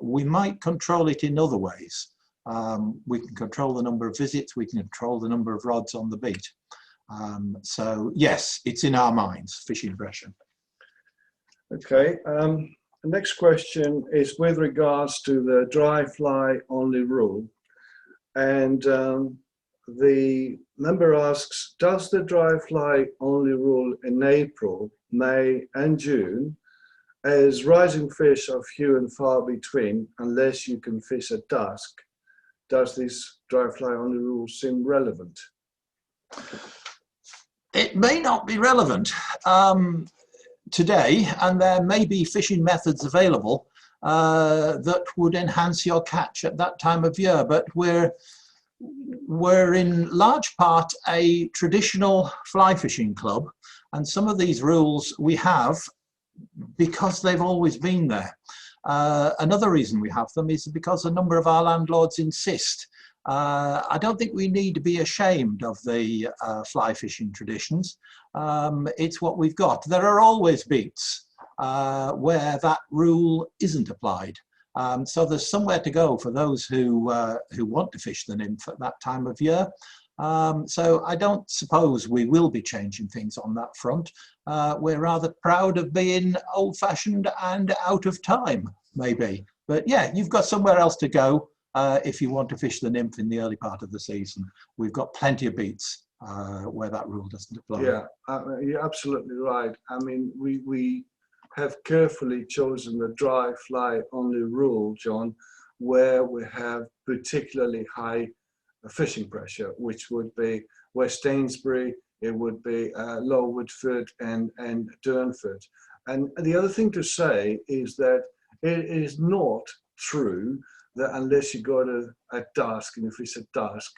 we might control it in other ways. We can control the number of visits, we can control the number of rods on the beat. So yes, it's in our minds, fishing pressure. Okay, the next question is with regards to the dry fly only rule, and the member asks, does the dry fly only rule in April, May and June, as rising fish are few and far between unless you can fish at dusk, does this dry fly only rule seem relevant? It may not be relevant today, and there may be fishing methods available that would enhance your catch at that time of year, but we're in large part a traditional fly fishing club, and some of these rules we have because they've always been there. Another reason we have them is because a number of our landlords insist. I don't think we need to be ashamed of the fly fishing traditions. It's what we've got. There are always beats where that rule isn't applied. So there's somewhere to go for those who want to fish the nymph at that time of year. So I don't suppose we will be changing things on that front. We're rather proud of being old-fashioned and out of time, maybe. But yeah, you've got somewhere else to go if you want to fish the nymph in the early part of the season. We've got plenty of beats where that rule doesn't apply. Yeah, you're absolutely right. I mean, we have carefully chosen the dry fly only rule, John, where we have particularly high fishing pressure, which would be West Salisbury, it would be Lower Woodford and Durnford. And the other thing to say is that it is not true that unless you go to at dusk and you fish at dusk,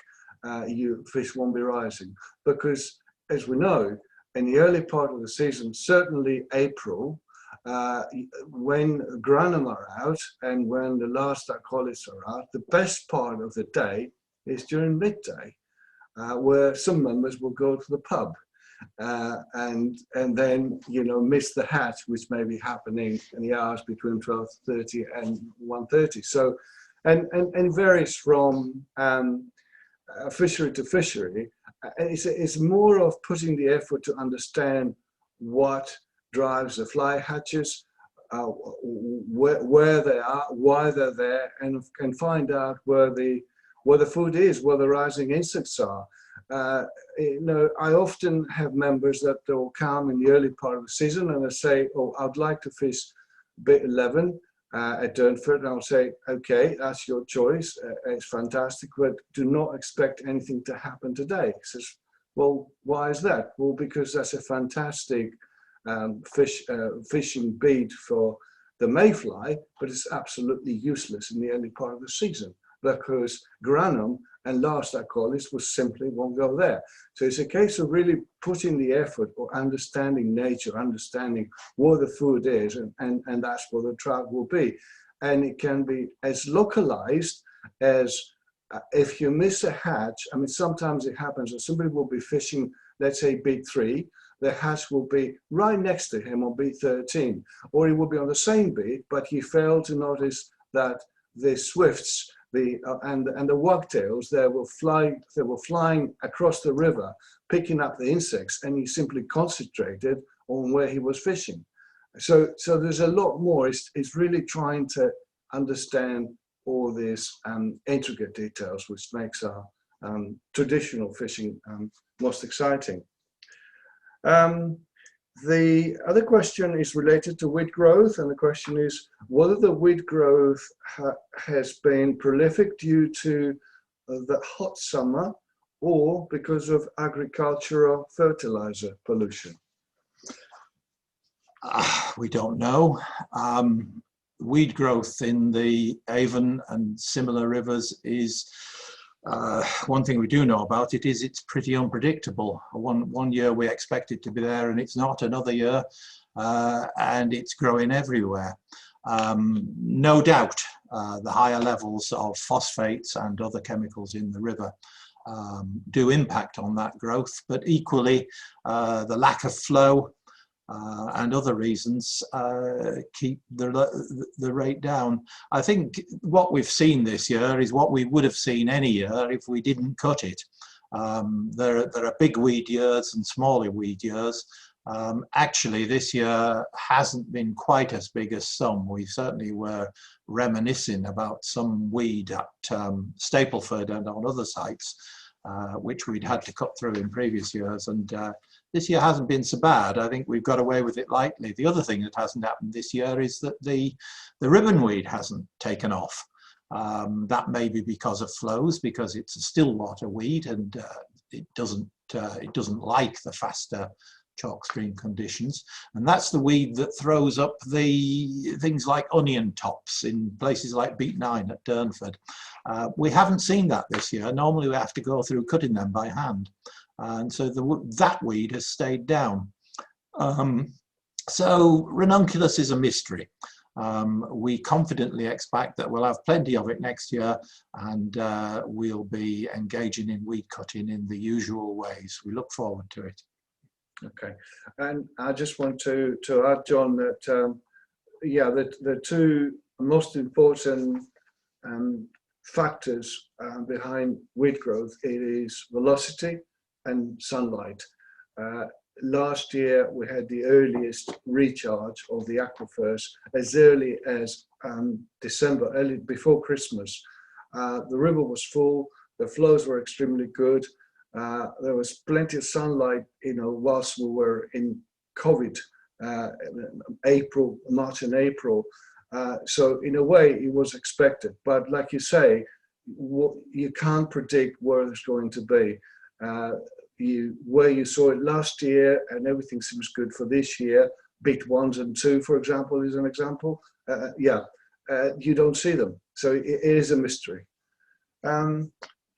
you fish won't be rising. Because as we know, in the early part of the season, certainly April, when Granum are out and when the last Acolytes are out, the best part of the day is during midday, where some members will go to the pub and then, you know, miss the hatch, which may be happening in the hours between 12:30 and 1:30. So, and varies from fishery to fishery. It's more of putting the effort to understand what drives the fly hatches, where they are, why they're there, and can find out where the food is, where the rising insects are. You know, I often have members that will come in the early part of the season and they say, "Oh, I'd like to fish bit 11 at Durnford," and I'll say, "Okay, that's your choice. It's fantastic, but do not expect anything to happen today." He says, "Well, why is that?" "Well, because that's a fantastic fishing beat for the mayfly, but it's absolutely useless in the early part of the season because Granum and last Acolytes will simply won't go there." So it's a case of really putting the effort or understanding nature, understanding where the food is, and that's where the trout will be. and it can be as localized as if you miss a hatch. I mean, sometimes it happens that somebody will be fishing, let's say beat 3, the hatch will be right next to him on beat 13, or he will be on the same beat, but he failed to notice that the swifts and the wagtails, they were flying across the river, picking up the insects, and he simply concentrated on where he was fishing. So there's a lot more. It's really trying to understand all these intricate details, which makes our traditional fishing most exciting. The other question is related to weed growth, and the question is whether the weed growth has been prolific due to the hot summer or because of agricultural fertilizer pollution. We don't know. Weed growth in the Avon and similar rivers is one thing we do know about it is it's pretty unpredictable. One year we expect it to be there and it's not, another year, and it's growing everywhere. No doubt the higher levels of phosphates and other chemicals in the river do impact on that growth, but equally the lack of flow and other reasons keep the rate down. I think what we've seen this year is what we would have seen any year if we didn't cut it. There are big weed years and smaller weed years. Actually, this year hasn't been quite as big as some. We certainly were reminiscing about some weed at Stapleford and on other sites, which we'd had to cut through in previous years. And this year hasn't been so bad. I think we've got away with it lightly. The other thing that hasn't happened this year is that the ribbonweed hasn't taken off. That may be because of flows, because it's a still water weed and it doesn't like the faster chalk stream conditions, and that's the weed that throws up the things like onion tops in places like Beat 9 at Durnford. We haven't seen that this year. Normally we have to go through cutting them by hand, and so that weed has stayed down. So ranunculus is a mystery. We confidently expect that we'll have plenty of it next year, and we'll be engaging in weed cutting in the usual ways. We look forward to it. Okay, and I just want to add, John, that yeah, the two most important factors behind weed growth, it is velocity and sunlight. Last year we had the earliest recharge of the aquifers as early as December, early before Christmas. The river was full, the flows were extremely good. There was plenty of sunlight, whilst we were in COVID, March and April. So in a way it was expected, but like you say, you can't predict where it's going to be. Where you saw it last year and everything seems good for this year, Beat 1 and 2, for example, is an example. You don't see them. So it is a mystery.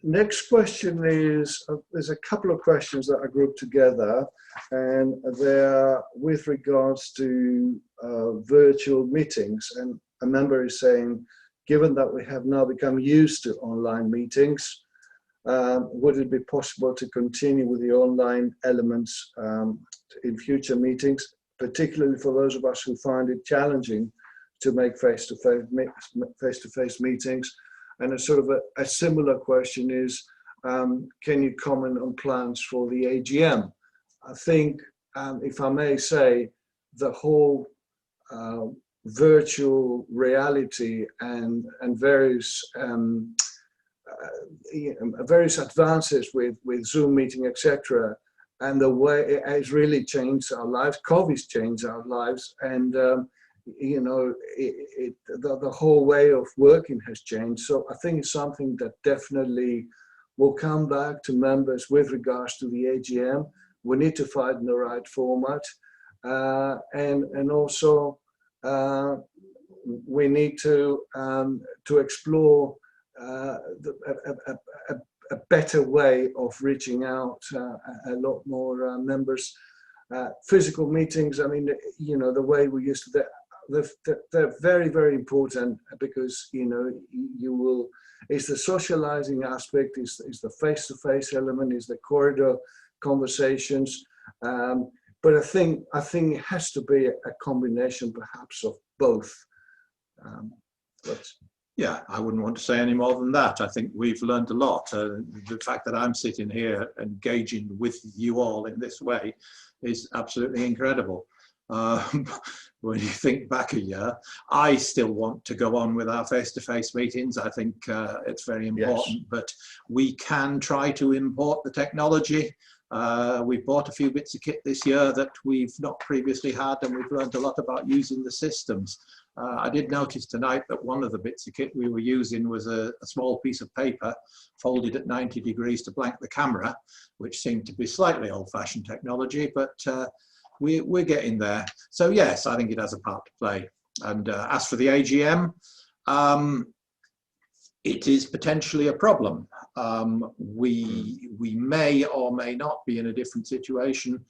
Next question is, there's a couple of questions that are grouped together, and they're with regards to virtual meetings. And a member is saying, given that we have now become used to online meetings, would it be possible to continue with the online elements in future meetings, particularly for those of us who find it challenging to make face-to-face meetings? And a sort of a similar question is, can you comment on plans for the AGM? I think, if I may say, the whole virtual reality and various advances with Zoom meeting, etc., and the way it has really changed our lives. COVID's changed our lives, and the whole way of working has changed. So I think it's something that definitely will come back to members with regards to the AGM. We need to find the right format, and also we need to explore a better way of reaching out a lot more members. Physical meetings, I mean, the way we used to, they're very, very important because, you know, you will, it's the socializing aspect, is the face-to-face element, is the corridor conversations. But I think it has to be a combination perhaps of both. Yeah, I wouldn't want to say any more than that. I think we've learned a lot. The fact that I'm sitting here engaging with you all in this way is absolutely incredible. When you think back a year, I still want to go on with our face-to-face meetings. I think it's very important, yes. But we can try to import the technology. We've bought a few bits of kit this year that we've not previously had, and we've learned a lot about using the systems. I did notice tonight that one of the bits of kit we were using was a small piece of paper folded at 90 degrees to blank the camera, which seemed to be slightly old-fashioned technology, but we're getting there. So yes, I think it has a part to play. And as for the AGM, it is potentially a problem. We may or may not be in a different situation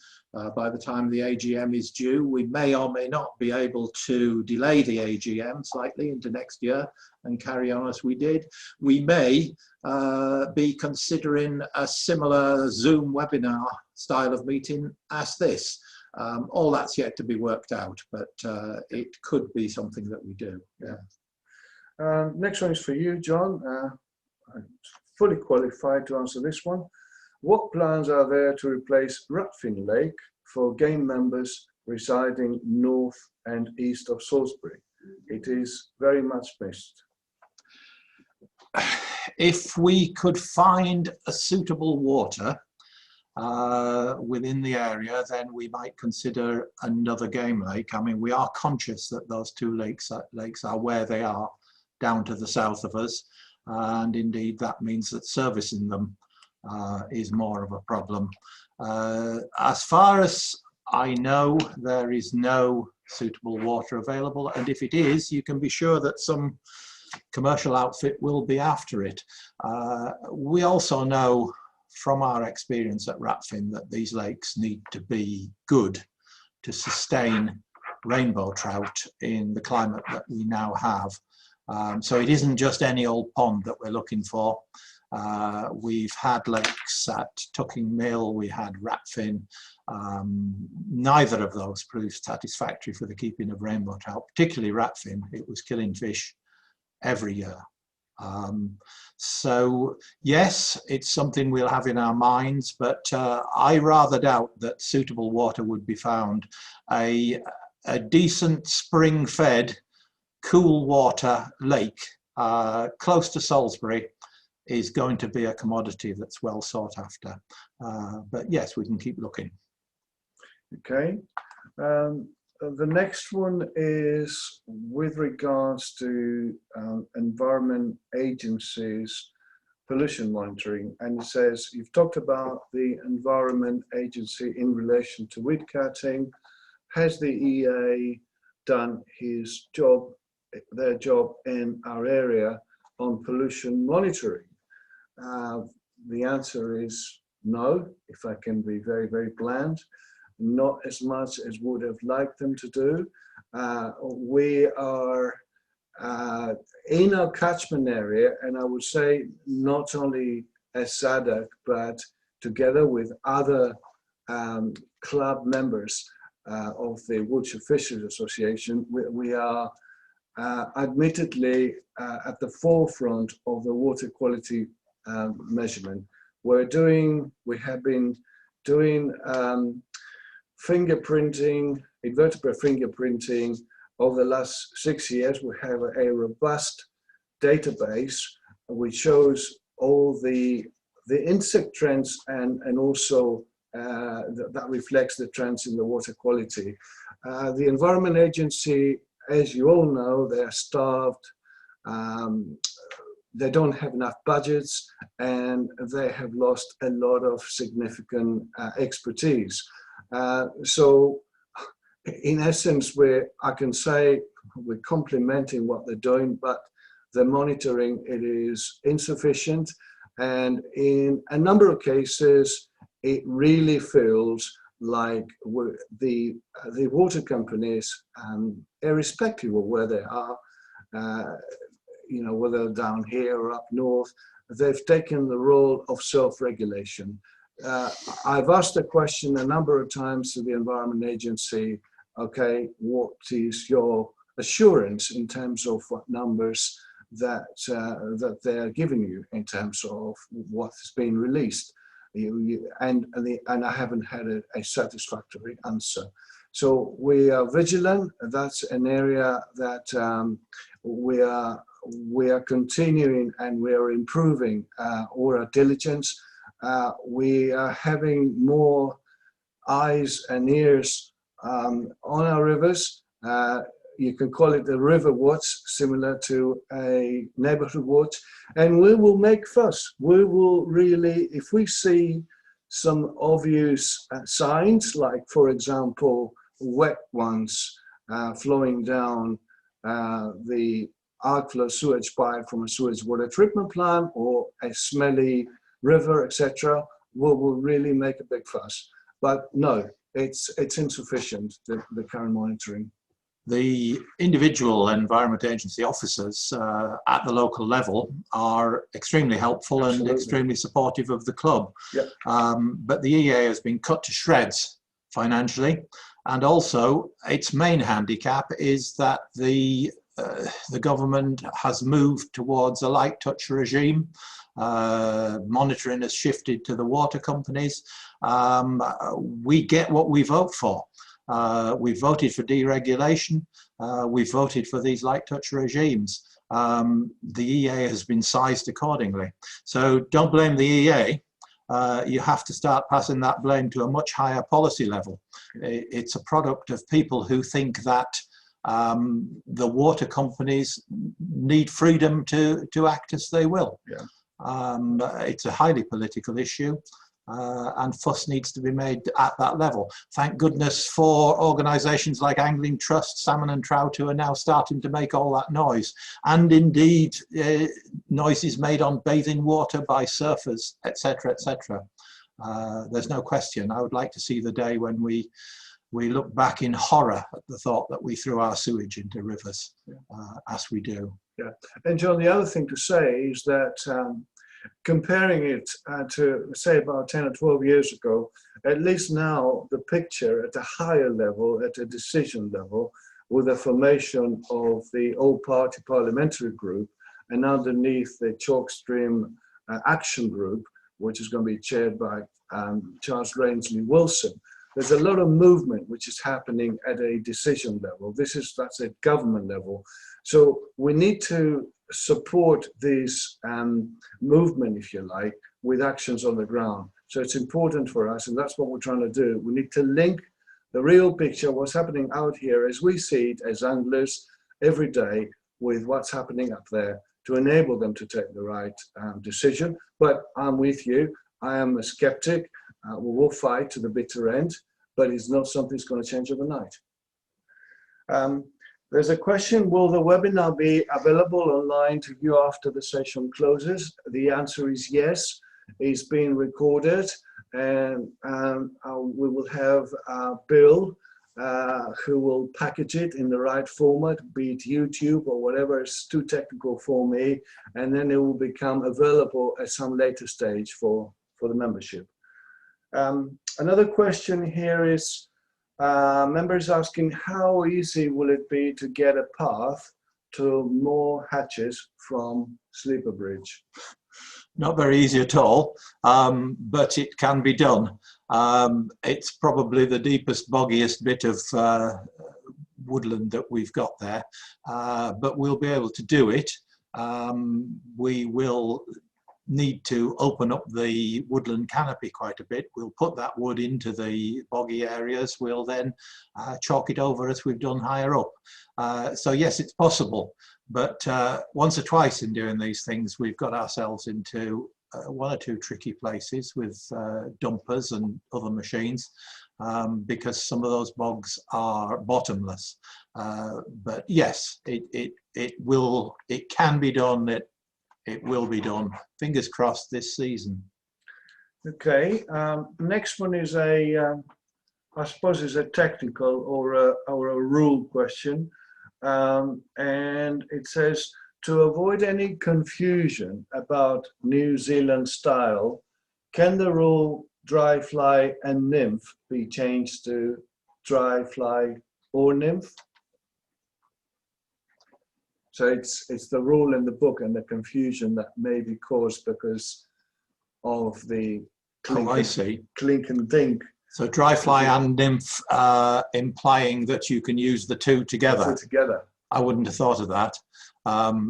by the time the AGM is due. We may or may not be able to delay the AGM slightly into next year and carry on as we did. We may be considering a similar Zoom webinar style of meeting as this. All that's yet to be worked out, but it could be something that we do. Yeah. Next one is for you, John. I'm fully qualified to answer this one. What plans are there to replace Rutphin Lake for game members residing north and east of Salisbury? It is very much missed. If we could find a suitable water within the area, then we might consider another game lake. I mean, we are conscious that those two lakes are where they are, down to the south of us, and indeed that means that servicing them is more of a problem. As far as I know, there is no suitable water available, and if it is, you can be sure that some commercial outfit will be after it. We also know from our experience at Rutphin that these lakes need to be good to sustain rainbow trout in the climate that we now have. So it isn't just any old pond that we're looking for. We've had lakes at Tucking Mill, we had Rutphin. Neither of those proved satisfactory for the keeping of rainbow trout, particularly Rutphin. It was killing fish every year. So yes, it's something we'll have in our minds, but I rather doubt that suitable water would be found. A decent spring-fed cool water lake close to Salisbury is going to be a commodity that's well sought after. But yes, we can keep looking. Okay. The next one is with regards to Environment Agency's pollution monitoring, and it says you've talked about the Environment Agency in relation to weed cutting. Has the EA done their job in our area on pollution monitoring? The answer is no, if I can be very, very blunt. Not as much as would have liked them to do. We are in our catchment area, and I would say not only as SADC, but together with other club members of the Wiltshire Fisheries Association, we are admittedly at the forefront of the water quality measurement. We have been doing fingerprinting, invertebrate fingerprinting over the last 6 years. We have a robust database which shows all the insect trends and also that reflects the trends in the water quality. The Environment Agency, as you all know, they're starved. They don't have enough budgets, and they have lost a lot of significant expertise. So in essence, I can say we're complementing what they're doing, but the monitoring, it is insufficient. And in a number of cases, it really feels like the water companies, irrespective of where they are, you know, whether down here or up north, they've taken the role of self-regulation. I've asked the question a number of times to the Environment Agency, okay, what is your assurance in terms of what numbers that they're giving you in terms of what's been released? And I haven't had a satisfactory answer. So we are vigilant. That's an area that we are continuing, and we are improving all our diligence. We are having more eyes and ears on our rivers. You can call it the river watch, similar to a neighborhood watch, and we will make fuss. We will really, if we see some obvious signs, like for example, wet ones flowing down the outflow sewage pipe from a sewage water treatment plant, or a smelly river, etc., we will really make a big fuss. But no, it's insufficient, the current monitoring. The individual Environment Agency officers at the local level are extremely helpful. Absolutely. And extremely supportive of the club. Yep. But the EA has been cut to shreds financially, and also its main handicap is that the government has moved towards a light touch regime. Monitoring has shifted to the water companies. We get what we vote for. We've voted for deregulation. We've voted for these light touch regimes. The EA has been sized accordingly. So don't blame the EA. You have to start passing that blame to a much higher policy level. It's a product of people who think that the water companies need freedom to act as they will. Yeah. It's a highly political issue. And fuss needs to be made at that level. Thank goodness for organisations like Angling Trust, Salmon and Trout, who are now starting to make all that noise. And indeed, noises made on bathing water by surfers, etc., etc. There's no question. I would like to see the day when we look back in horror at the thought that we threw our sewage into rivers, as we do. Yeah. And John, the other thing to say is that comparing it to, say, about 10 or 12 years ago, at least now the picture at a higher level, at a decision level, with the formation of the all-party parliamentary group, and underneath the Chalk Stream Action Group, which is going to be chaired by Charles Rainsley Wilson. There's a lot of movement which is happening at a decision level. That's a government level. So we need to support this movement, if you like, with actions on the ground. So it's important for us, and that's what we're trying to do. We need to link the real picture, what's happening out here as we see it as anglers every day, with what's happening up there, to enable them to take the right decision. But I'm with you. I am a skeptic. We will fight to the bitter end, but it's not something that's going to change overnight. There's a question, will the webinar be available online to view after the session closes? The answer is yes. It's being recorded, and we will have Bill, who will package it in the right format, be it YouTube or whatever. It's too technical for me, and then it will become available at some later stage for the membership. Another question here is, members asking, how easy will it be to get a path to more hatches from Sleeper Bridge? Not very easy at all, but it can be done. It's probably the deepest, boggiest bit of woodland that we've got there, but we'll be able to do it. We will need to open up the woodland canopy quite a bit. We'll put that wood into the boggy areas. We'll then chalk it over as we've done higher up. So yes, it's possible, but once or twice in doing these things, we've got ourselves into one or two tricky places with dumpers and other machines, because some of those bogs are bottomless. But yes, it can be done. It will be done. Fingers crossed this season. Okay. Next one is a I suppose it's a technical or a rule question. And it says, to avoid any confusion about New Zealand style, can the rule dry fly and nymph be changed to dry fly or nymph? So it's the rule in the book and the confusion that may be caused because of the clink, I see. Clink and dink. So dry fly and nymph, implying that you can use the two together. I wouldn't have thought of that.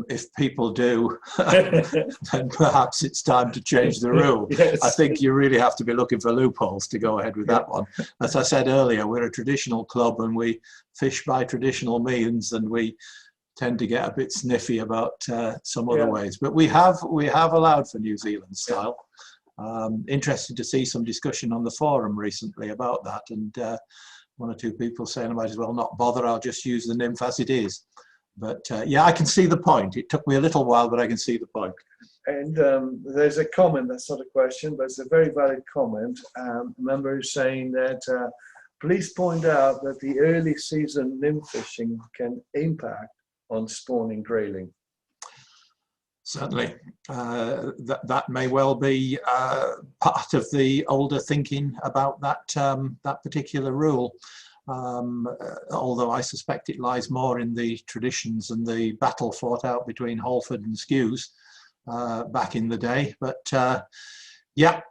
If people do, then perhaps it's time to change the rule. Yes. I think you really have to be looking for loopholes to go ahead with that one. As I said earlier, we're a traditional club and we fish by traditional means, and we tend to get a bit sniffy about some other ways. But we have allowed for New Zealand style. Interested to see some discussion on the forum recently about that, and one or two people saying I might as well not bother, I'll just use the nymph as it is. But yeah, I can see the point. It took me a little while, but I can see the point. And there's a comment, that's not a question, but it's a very valid comment. A member is saying that please point out that the early season nymph fishing can impact on spawning grayling. Certainly, that may well be part of the older thinking about that that particular rule. Although I suspect it lies more in the traditions and the battle fought out between Halford and Skews back in the day. But yeah,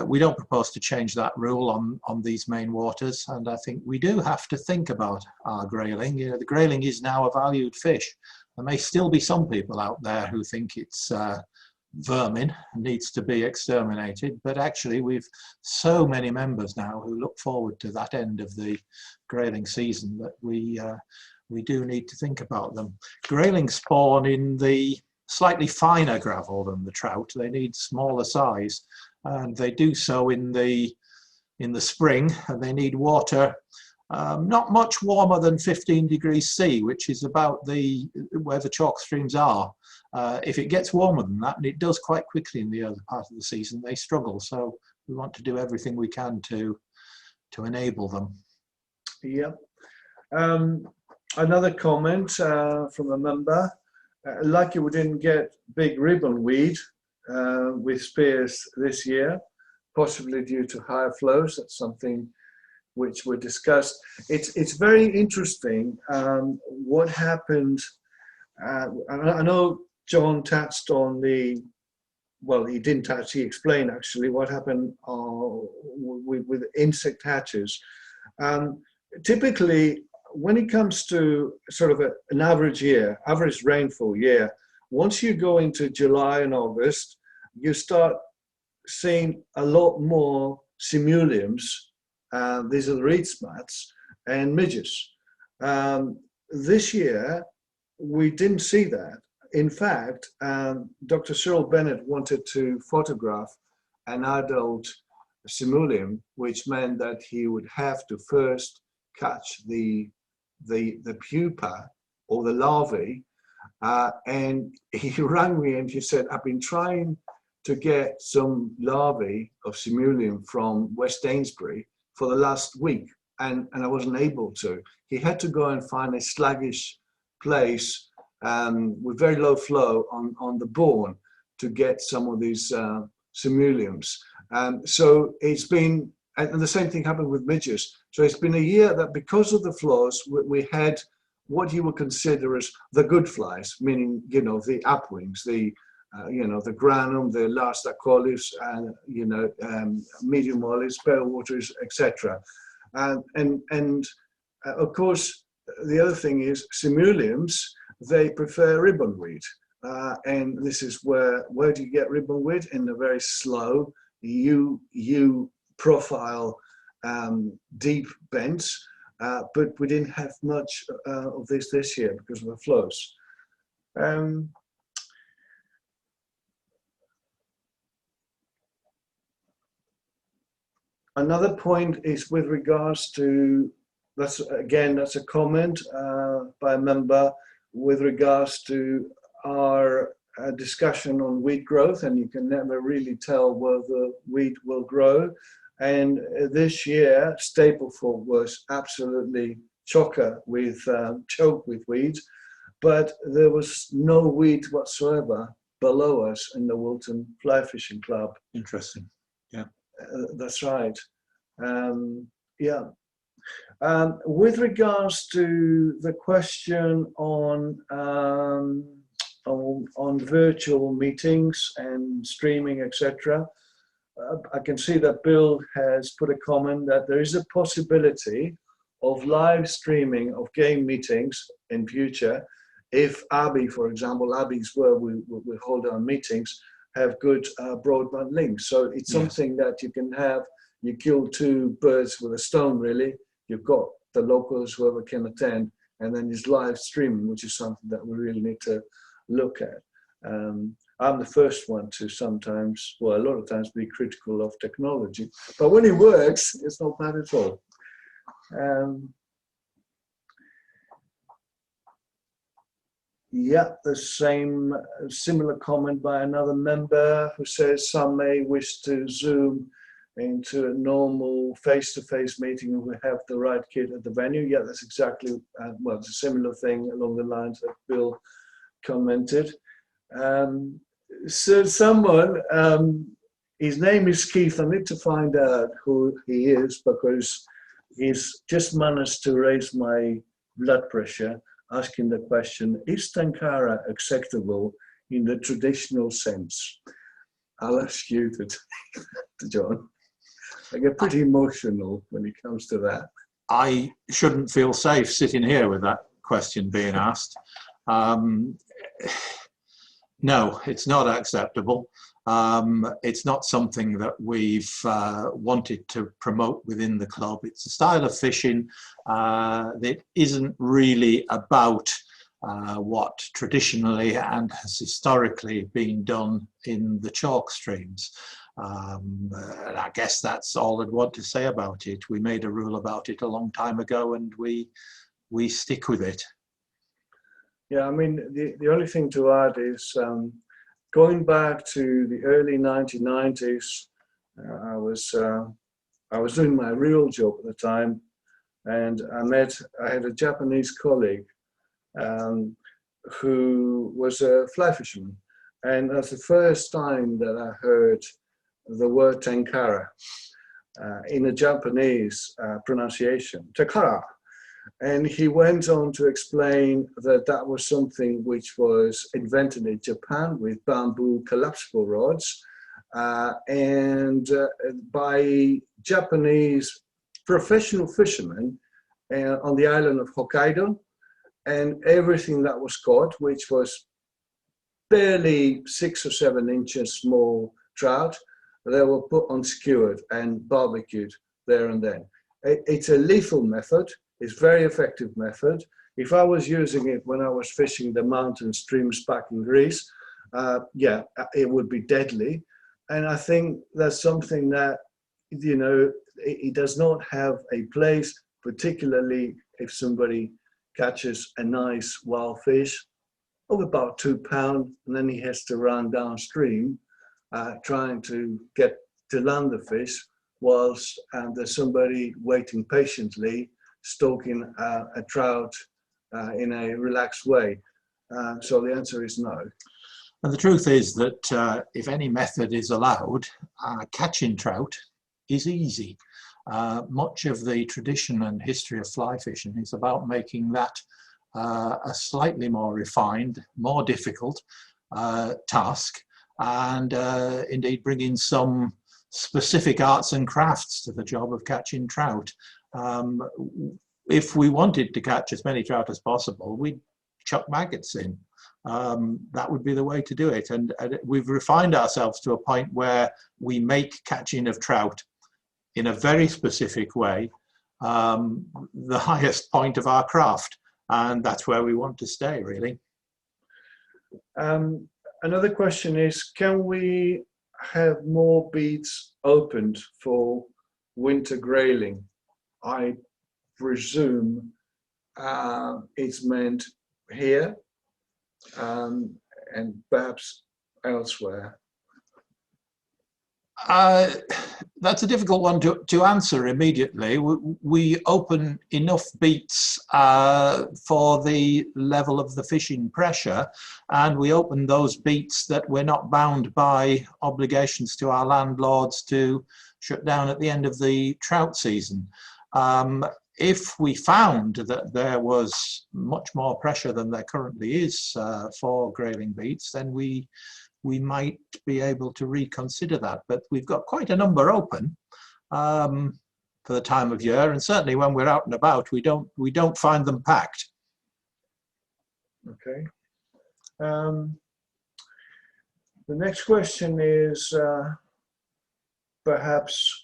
we don't propose to change that rule on these main waters, and I think we do have to think about our grayling. You know, the grayling is now a valued fish. There may still be some people out there who think it's vermin and needs to be exterminated, but actually we've so many members now who look forward to that end of the grayling season that we do need to think about them. Grayling spawn in the slightly finer gravel than the trout. They need smaller size, and they do so in the spring, and they need water not much warmer than 15 degrees C, which is about where the chalk streams are. If it gets warmer than that, and it does quite quickly in the early part of the season, they struggle. So we want to do everything we can to enable them. Yep. Another comment from a member. Lucky we didn't get big ribbon weed with spears this year, possibly due to higher flows. That's something which we discussed. It's very interesting what happened. I know John touched on he didn't touch, he explained actually what happened with insect hatches. Typically, when it comes to sort of an average year, average rainfall year, once you go into July and August, you start seeing a lot more simuliums. These are the reed spats and midges. This year, we didn't see that. In fact, Dr. Cyril Bennett wanted to photograph an adult simulium, which meant that he would have to first catch the pupa or the larvae. And he rang me and he said, I've been trying to get some larvae of simulium from West Ainsbury for the last week, and I wasn't able to. He had to go and find a sluggish place with very low flow on the Bourne to get some of these simuliums. So it's been, and the same thing happened with midges. So it's been a year that because of the flaws, we had what you would consider as the good flies, meaning, you know, the upwings, the granum, the last olives, medium olives, pale waters, etc. And of course, the other thing is simuliums, they prefer ribbonweed. And this is where do you get ribbonweed? In a very slow U profile deep bends. But we didn't have much of this year because of the flows. Another point is with regards to, that's a comment by a member with regards to our discussion on weed growth, and you can never really tell where the weed will grow. And this year, Stapleford was absolutely choked with weeds, but there was no weed whatsoever below us in the Wilton Fly Fishing Club. Interesting. Yeah. That's right. Yeah. With regards to the question on virtual meetings and streaming, etc., I can see that Bill has put a comment that there is a possibility of live streaming of game meetings in future if Abbey, for example, Abbey's where we hold our meetings, have good broadband links. So it's something that you can have. You kill two birds with a stone, really. You've got the locals, whoever can attend, and then there's live streaming, which is something that we really need to look at. I'm the first one to sometimes, well, a lot of times, be critical of technology, but when it works, it's not bad at all. Yeah, the similar comment by another member who says some may wish to Zoom into a normal face-to-face meeting and we have the right kit at the venue. Yeah, that's exactly, well, it's a similar thing along the lines that Bill commented. So someone, his name is Keith, I need to find out who he is because he's just managed to raise my blood pressure asking the question, is Tenkara acceptable in the traditional sense? I'll ask you to John. I get pretty emotional when it comes to that. I shouldn't feel safe sitting here with that question being asked. No, it's not acceptable. It's not something that we've wanted to promote within the club. It's a style of fishing that isn't really about what traditionally and has historically been done in the chalk streams. And I guess that's all I'd want to say about it. We made a rule about it a long time ago and we stick with it. Yeah, I mean, the only thing to add is going back to the early 1990s, I was doing my real job at the time, and I had a Japanese colleague who was a fly fisherman, and that's the first time that I heard the word tenkara in a Japanese pronunciation, tenkara. And he went on to explain that that was something which was invented in Japan with bamboo collapsible rods by Japanese professional fishermen on the island of Hokkaido. And everything that was caught, which was barely 6 or 7 inches small trout, they were put on skewered and barbecued there and then. It's a lethal method. It's a very effective method. If I was using it when I was fishing the mountain streams back in Greece, yeah, it would be deadly. And I think that's something that, you know, it does not have a place, particularly if somebody catches a nice wild fish of about 2 pounds, and then he has to run downstream trying to get to land the fish, whilst there's somebody waiting patiently stalking a trout in a relaxed way. So the answer is no. And the truth is that if any method is allowed, catching trout is easy. Much of the tradition and history of fly fishing is about making that a slightly more refined, more difficult task, and indeed bringing some specific arts and crafts to the job of catching trout. If we wanted to catch as many trout as possible, we'd chuck maggots in. That would be the way to do it. And we've refined ourselves to a point where we make catching of trout in a very specific way the highest point of our craft. And that's where we want to stay, really. Another question is, can we have more beats opened for winter grayling? I presume it's meant here and perhaps elsewhere. Uh, that's a difficult one to answer immediately. We open enough beats for the level of the fishing pressure, and we open those beats that we're not bound by obligations to our landlords to shut down at the end of the trout season. If we found that there was much more pressure than there currently is for grayling beats, then we might be able to reconsider that. But we've got quite a number open for the time of year, and certainly when we're out and about, we don't find them packed. Okay. The next question is perhaps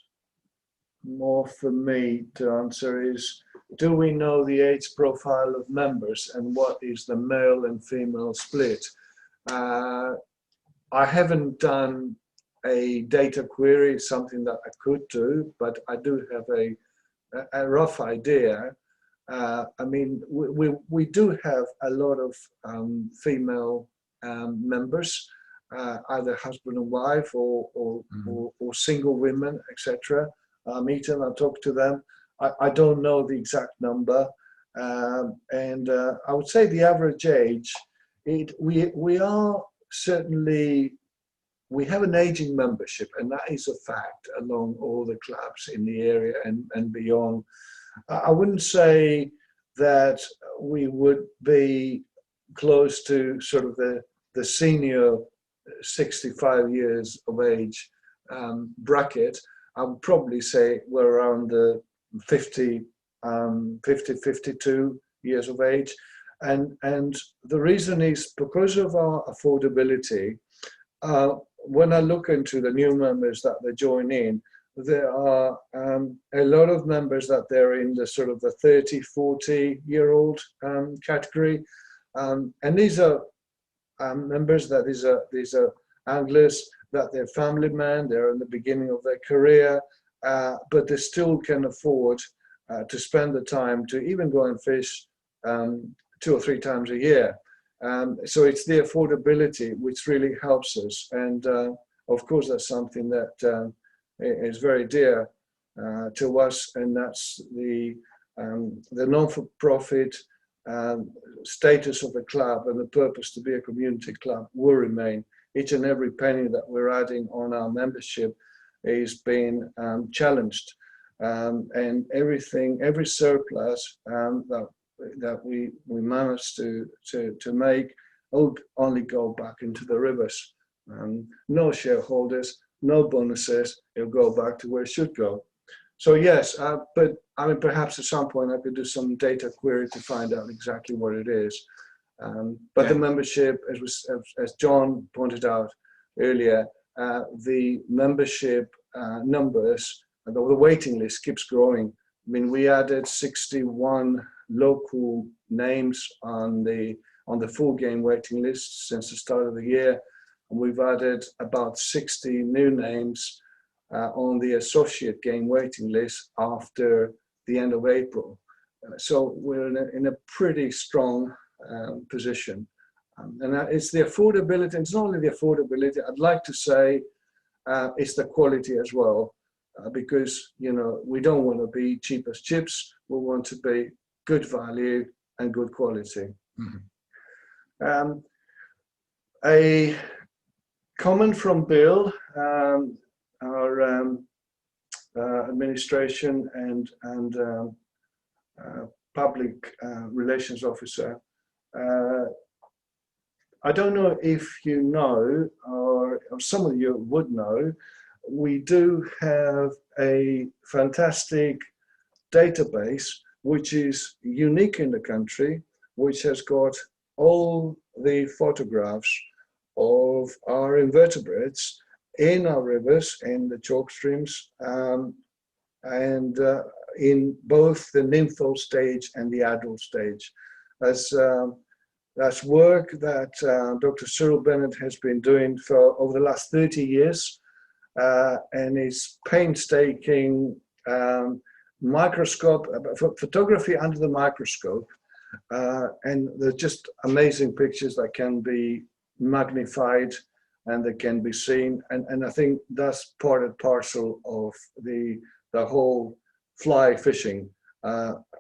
more for me to answer is, do we know the age profile of members and what is the male and female split? I haven't done a data query, something that I could do, but I do have a rough idea. I mean, we do have a lot of female members, either husband and wife or single women, etc. I meet them, I talk to them. I don't know the exact number, and I would say the average age. We are certainly, we have an aging membership, and that is a fact along all the clubs in the area and beyond. I wouldn't say that we would be close to sort of the senior 65 years of age bracket. I would probably say we're around the 50, 52 years of age. And the reason is because of our affordability. When I look into the new members that they join in, there are a lot of members that they're in the sort of the 30, 40-year-old category. And these are members that these are anglers that they're family men, they're in the beginning of their career, but they still can afford to spend the time to even go and fish 2 or 3 times a year. So it's the affordability which really helps us. And of course, that's something that is very dear to us, and that's the non-for-profit status of the club and the purpose to be a community club will remain. Each and every penny that we're adding on our membership is being challenged, and every surplus that we manage to make will only go back into the rivers. No shareholders, no bonuses. It'll go back to where it should go. So yes, but I mean, perhaps at some point I could do some data query to find out exactly what it is. But the membership, as John pointed out earlier, the membership numbers, the waiting list keeps growing. I mean, we added 61 local names on the full game waiting list since the start of the year, and we've added about 60 new names on the associate game waiting list after the end of April. So we're in a pretty strong position, and it's the affordability. It's not only the affordability. I'd like to say it's the quality as well, because we don't want to be cheap as chips. We want to be good value and good quality. Mm-hmm. A comment from Bill, our administration and public relations officer. I don't know if you know, or some of you would know, we do have a fantastic database which is unique in the country, which has got all the photographs of our invertebrates in our rivers, in the chalk streams, and in both the nymphal stage and the adult stage. That's work that Dr. Cyril Bennett has been doing for over the last 30 years, and it's painstaking microscope, photography under the microscope, and they're just amazing pictures that can be magnified and they can be seen. And I think that's part and parcel of the whole fly fishing.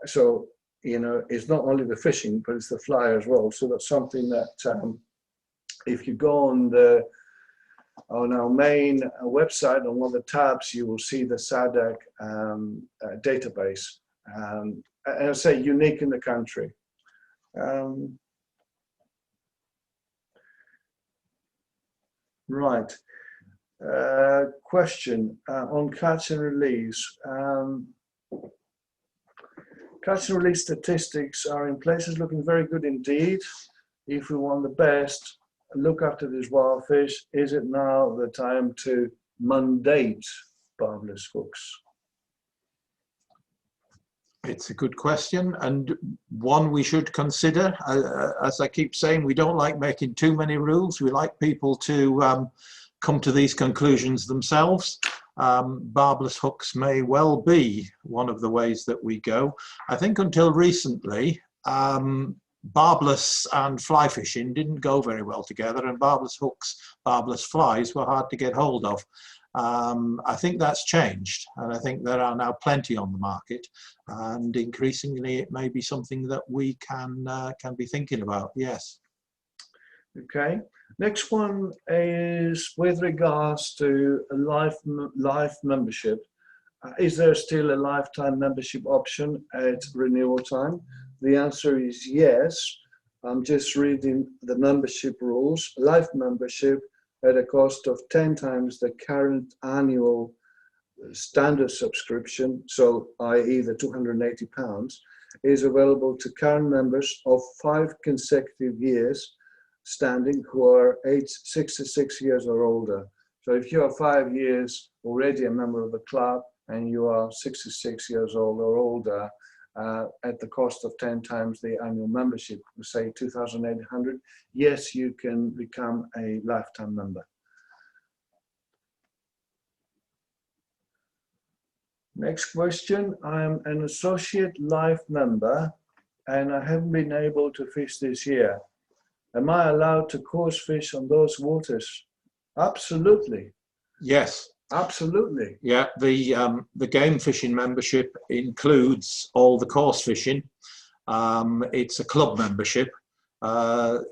So, you know, it's not only the fishing, but it's the fly as well. So that's something that if you go on our main website, on one of the tabs, you will see the SADC database. And I say unique in the country. Right. Question on catch and release. Catch and release statistics are in places looking very good indeed. If we want the best, look after these wild fish. Is it now the time to mandate barbless hooks? It's a good question, and one we should consider. As I keep saying, we don't like making too many rules. We like people to come to these conclusions themselves. Barbless hooks may well be one of the ways that we go. I think until recently, barbless and fly fishing didn't go very well together, and barbless hooks, barbless flies were hard to get hold of. I think that's changed, and I think there are now plenty on the market, and increasingly it may be something that we can be thinking about. Yes. Okay. Next one is with regards to a life membership. Is there still a lifetime membership option at renewal time? The answer is yes. I'm just reading the membership rules. Life membership at a cost of 10 times the current annual standard subscription, so i.e. the £280, is available to current members of 5 consecutive years standing who are aged 66 years or older. So if you are 5 years already a member of the club and you are 66 years old or older, at the cost of 10 times the annual membership, say 2,800, yes, you can become a lifetime member. Next question. I'm an associate life member and I haven't been able to fish this year. Am I allowed to course fish on those waters? Absolutely. Yes. Absolutely. Yeah, the game fishing membership includes all the course fishing. It's a club membership, and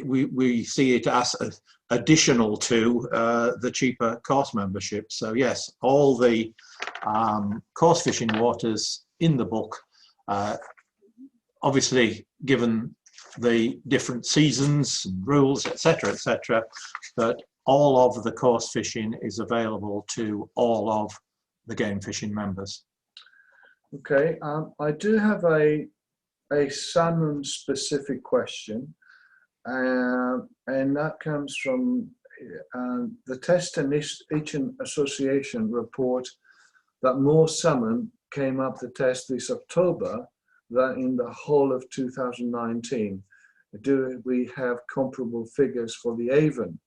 we see it as additional to the cheaper course membership. So yes, all the course fishing waters in the book, obviously given the different seasons and rules, etc., but all of the course fishing is available to all of the game fishing members. Okay, I do have a salmon specific question, and that comes from the Test and Eating Association report that more salmon came up the test this October than in the whole of 2019. Do we have comparable figures for the Avon?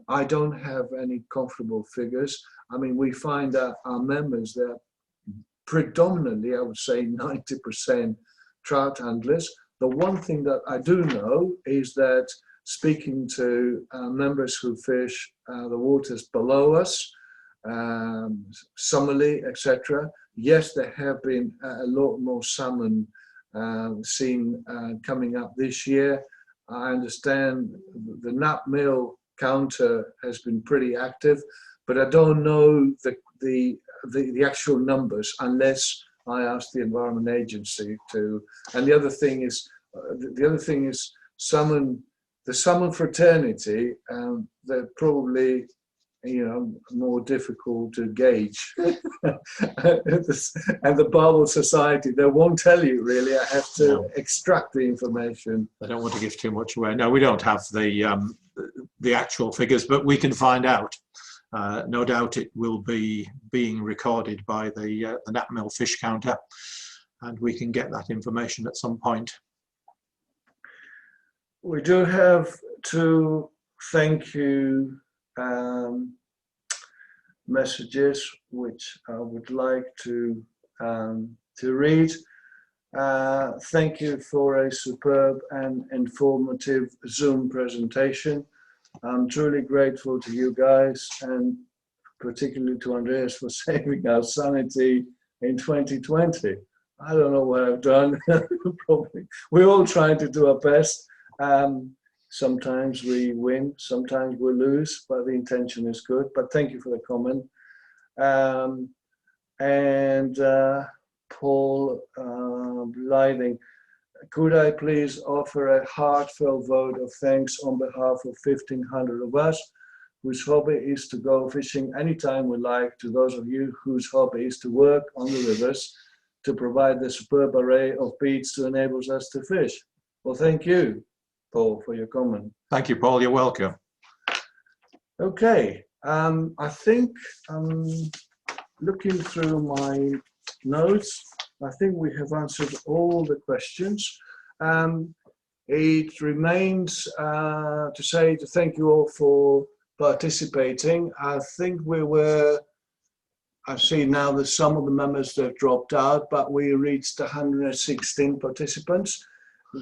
I don't have any comfortable figures. I mean, we find that our members, they're predominantly, I would say 90% trout handlers. The one thing that I do know is that speaking to members who fish the waters below us, Summerley, etc., yes, there have been a lot more salmon seen coming up this year. I understand the nap mill counter has been pretty active, but I don't know the actual numbers unless I ask the Environment Agency to. And the other thing is salmon. The salmon fraternity, they're probably, you know, more difficult to gauge. And the Barbel Society, they won't tell you really. I have to extract the information. I don't want to give too much away. No, we don't have the actual figures, but we can find out. No doubt it will be being recorded by the Nat Mill fish counter, and we can get that information at some point. We do have two thank you messages which I would like to read. Thank you for a superb and informative Zoom presentation. I'm truly grateful to you guys, and particularly to Andreas for saving our sanity in 2020. I don't know what I've done. Probably we're all trying to do our best. Sometimes we win, sometimes we lose, but the intention is good. But thank you for the comment. And Paul Blything, could I please offer a heartfelt vote of thanks on behalf of 1,500 of us whose hobby is to go fishing anytime we like, to those of you whose hobby is to work on the rivers to provide the superb array of beats to enable us to fish. Well, thank you, Paul, for your comment. Thank you, Paul. You're welcome. Okay, I think looking through my notes, I think we have answered all the questions. It remains to thank you all for participating. I think I see now that some of the members have dropped out, but we reached 116 participants.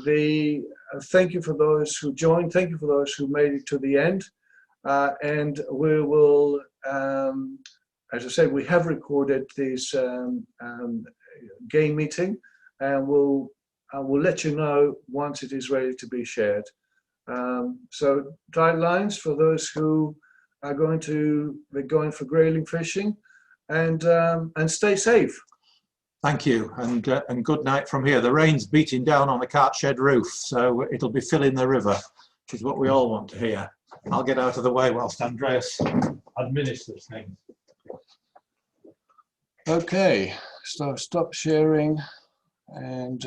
Thank you for those who joined. Thank you for those who made it to the end. And we will, as I said, we have recorded this game meeting, and I will let you know once it is ready to be shared. So guidelines for those who are going for grayling fishing, and stay safe. Thank you, and good night from here. The rain's beating down on the cart shed roof, so it'll be filling the river, which is what we all want to hear. I'll get out of the way whilst Andreas administers things. Okay, so stop sharing, and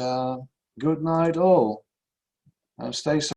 good night all, and stay safe.